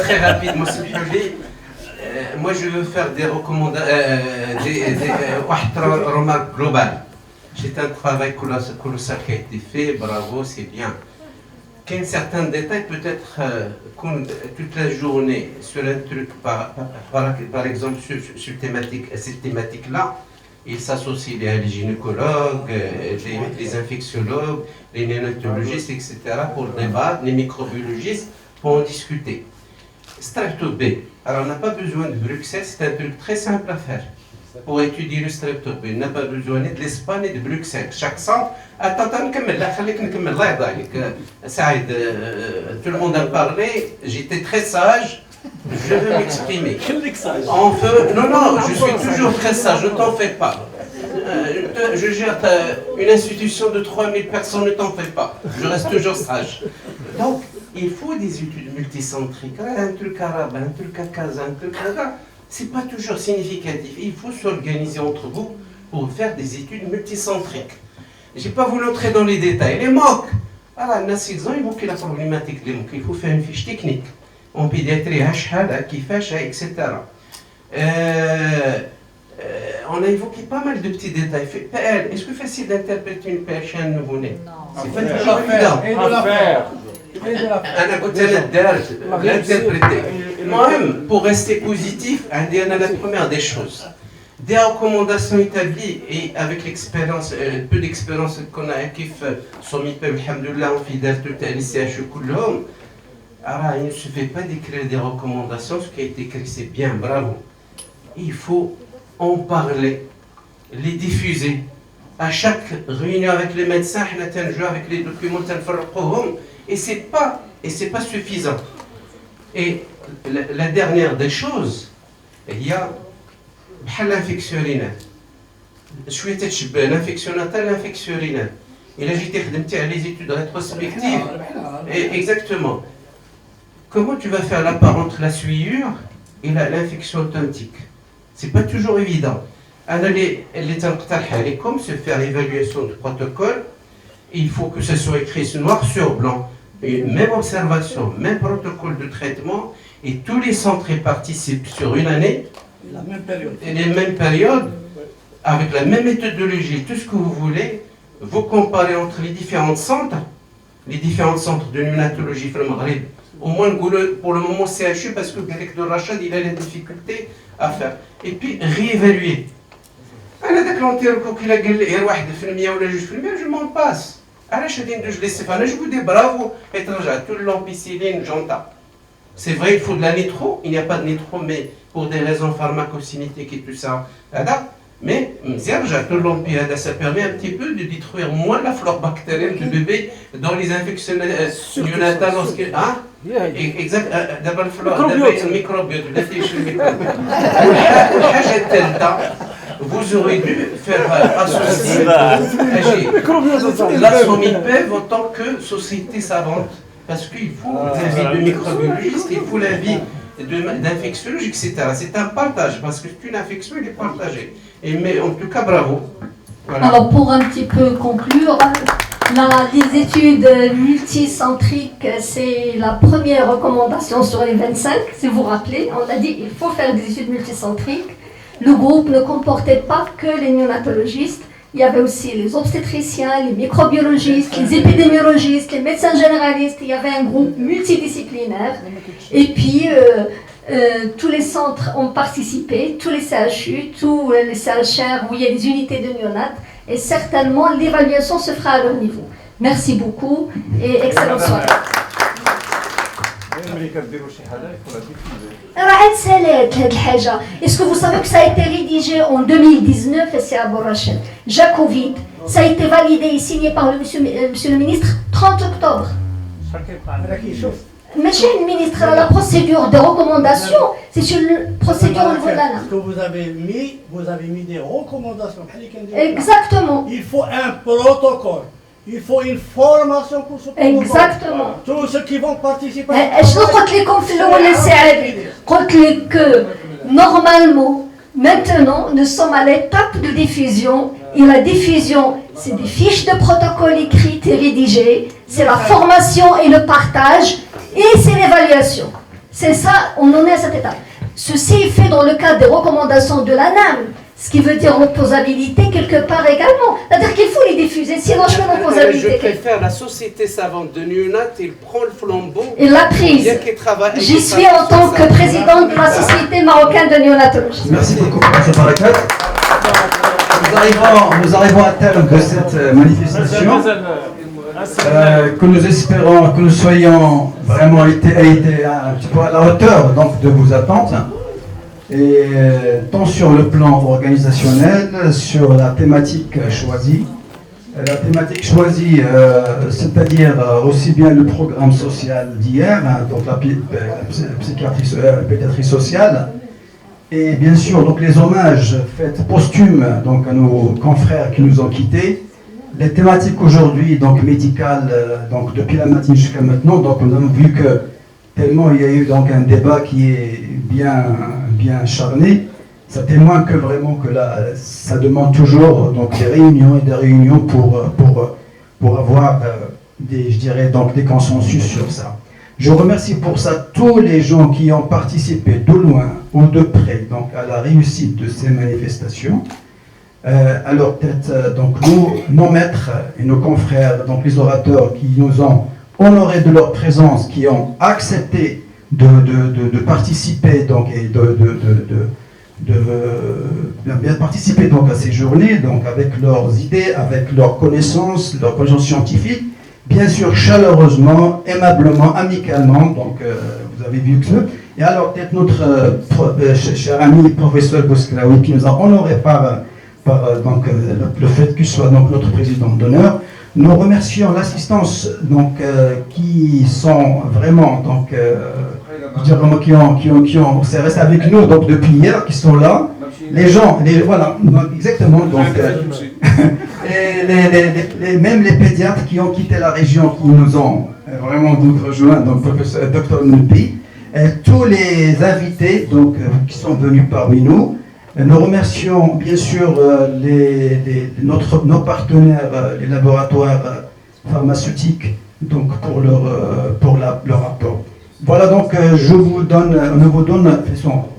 Très rapide, moi je veux faire des recommandations, des remarques globales. C'est un travail colossal qui a été fait, bravo, c'est bien. Qu'un certain détail peut-être toute la journée sur un truc, par exemple sur cette thématique-là, il s'associe les gynécologues, les infectiologues, les néonatologistes, etc. pour débattre, les microbiologistes pour en discuter. Strepto B. Alors on n'a pas besoin de Bruxelles, c'est un truc très simple à faire. Pour étudier le strepto B, on n'a pas besoin ni de l'Espagne ni de Bruxelles. Chaque centre, attends, Saïd, tout le monde a parlé, j'étais très sage, je veux m'exprimer. On veut, non, je suis toujours très sage, ne t'en fais pas. Je gère une institution de 3000 personnes, ne t'en fais pas. Je reste toujours sage. Donc, il faut des études multicentriques. Un truc arabe, un truc à Casa, un truc à là. C'est pas toujours significatif. Il faut s'organiser entre vous pour faire des études multicentriques. J'ai pas voulu entrer dans les détails. Les MOOC. Alors, ils ont évoqué la problématique des MOOC. Il faut faire une fiche technique. En pédiatrie, etc. On a évoqué pas mal de petits détails. PL, est-ce que c'est facile d'interpréter une PL chez un nouveau-né? C'est pas toujours évident. Moi-même, pour rester positif, la première des choses. Des recommandations établies et avec l'expérience, peu d'expérience qu'on a acquis, alhamdoulilah, en fidèle tout à l'ICHE Koulom, alors il ne suffit pas d'écrire des recommandations, ce qui a été écrit c'est bien, bravo. Il faut en parler, les diffuser. À chaque réunion avec les médecins, on a joué avec les documents, et c'est pas suffisant. Et la dernière des choses, il y a l'infection urinaire. L'infection natale, l'infection urinaire. Et là, j'ai خدمت على les études rétrospectives. Et exactement. Comment tu vas faire la part entre la suiure et l'infection authentique? C'est pas toujours évident. Alors, comme se faire l'évaluation du protocole, il faut que ce soit écrit noir sur blanc. Même observation, même protocole de traitement, et tous les centres participent sur une année, les mêmes périodes, avec la même méthodologie, tout ce que vous voulez, vous comparez entre les différents centres de néonatologie au Maghreb. Au moins pour le moment CHU, parce que le directeur Rachad, il a la difficulté à faire. Et puis réévaluer. Je m'en passe. Je vous dis bravo, et tout l'ampicilline, j'entends. C'est vrai, il faut de la nitro, il n'y a pas de nitro, mais pour des raisons pharmacocinétiques et tout ça. Mais tout l'ampicilline, ça permet un petit peu de détruire moins la flore bactérienne du bébé dans les infections néonatales. Exact, d'abord le microbiote, vous aurez dû faire associer la SOMIPEV en tant que société savante, parce qu'il faut l'avis de microbiologiste, il faut l'avis d'infectiologue, etc. C'est un partage, parce que c'est une infection, elle est partagée. Mais en tout cas, bravo. Voilà. Alors, pour un petit peu conclure, les études multicentriques, c'est la première recommandation sur les 25. Si vous vous rappelez, on a dit qu'il faut faire des études multicentriques. Le groupe ne comportait pas que les néonatologistes, il y avait aussi les obstétriciens, les microbiologistes, les épidémiologistes, les médecins généralistes, il y avait un groupe multidisciplinaire. Et puis, tous les centres ont participé, tous les CHU, tous les CHR où il y a des unités de néonates, et certainement l'évaluation se fera à leur niveau. Merci beaucoup et excellente soirée. Est-ce que vous savez que ça a été rédigé en 2019 et c'est à Borrachel? Jacovide, ça a été validé et signé par le monsieur le ministre 30 octobre. Monsieur le ministre, la procédure de recommandation, c'est sur la procédure au niveau de la NAM. Ce que vous avez mis des recommandations. Exactement. Il faut un protocole. Il faut une formation pour ce protocole. Exactement. Tous ceux qui vont participer. Je vous que normalement, maintenant, nous sommes à l'étape de diffusion. Et la diffusion, c'est des fiches de protocole écrites et rédigées. C'est la formation et le partage. Et c'est l'évaluation. C'est ça, on en est à cette étape. Ceci est fait dans le cadre des recommandations de la NAM. Ce qui veut dire opposabilité quelque part également. C'est-à-dire qu'il faut les diffuser, sinon je fais l'opposabilité. Je préfère la société savante de Nunat, il prend le flambeau. Il l'a prise. J'y suis en tant que présidente de la Société marocaine de néonatologie. Merci beaucoup, M. Barakat. Nous arrivons à terme de cette manifestation. Que nous espérons que nous soyons vraiment été un petit peu à la hauteur donc, de vos attentes. Et tant sur le plan organisationnel, sur la thématique choisie. La thématique choisie, c'est-à-dire aussi bien le programme social d'hier, hein, donc la pédiatrie sociale, et bien sûr donc les hommages faits posthumes donc, à nos confrères qui nous ont quittés. Les thématiques aujourd'hui donc médicales, donc depuis la matinée jusqu'à maintenant, donc nous avons vu que tellement il y a eu donc un débat qui est bien acharné, ça témoigne que vraiment que là, ça demande toujours donc des réunions et des réunions pour avoir je dirais donc des consensus sur ça. Je remercie pour ça tous les gens qui ont participé de loin ou de près donc à la réussite de ces manifestations. Alors peut-être donc nos maîtres et nos confrères, donc les orateurs qui nous ont honorés de leur présence, qui ont accepté de participer donc et bien participer donc à ces journées, donc avec leurs idées, avec leurs connaissances scientifiques, bien sûr chaleureusement, aimablement, amicalement. Donc vous avez vu que ça. Et alors peut-être notre cher ami professeur Bosklaoui qui nous a honorés par donc, le fait qu'il soit donc notre président d'honneur. Nous remercions l'assistance donc qui sont vraiment donc c'est resté avec nous donc depuis hier, qui sont là. Les gens, voilà, donc, exactement. Donc, et même les pédiatres qui ont quitté la région, qui nous ont vraiment rejoints, donc professeur Dr Noupi, et tous les invités donc qui sont venus parmi nous. Nous remercions bien sûr nos partenaires, les laboratoires pharmaceutiques, donc pour leur rapport. Voilà donc nous vous donne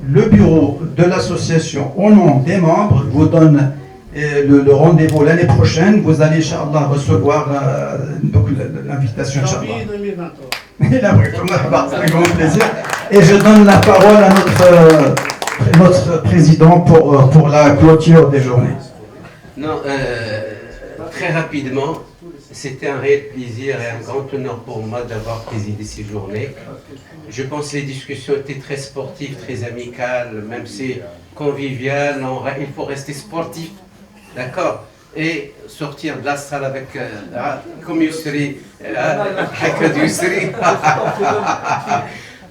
le bureau de l'association au nom des membres, vous donne le rendez-vous l'année prochaine. Vous allez, Inch'Allah, recevoir l'invitation. Janvier 2023. Avec grand plaisir. Et je donne la parole à notre président pour la clôture des journées. Non, très rapidement, c'était un réel plaisir et un grand honneur pour moi d'avoir présidé ces journées. Je pense que les discussions étaient très sportives, très amicales, même si conviviales, il faut rester sportif, d'accord? Et sortir de la salle avec, comme Yousri,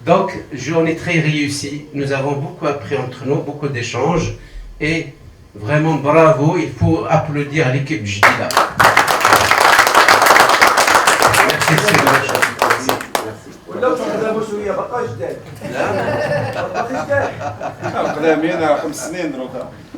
Donc, journée très réussie. Nous avons beaucoup appris entre nous, beaucoup d'échanges. Et vraiment, bravo, il faut applaudir l'équipe Jdida. Merci.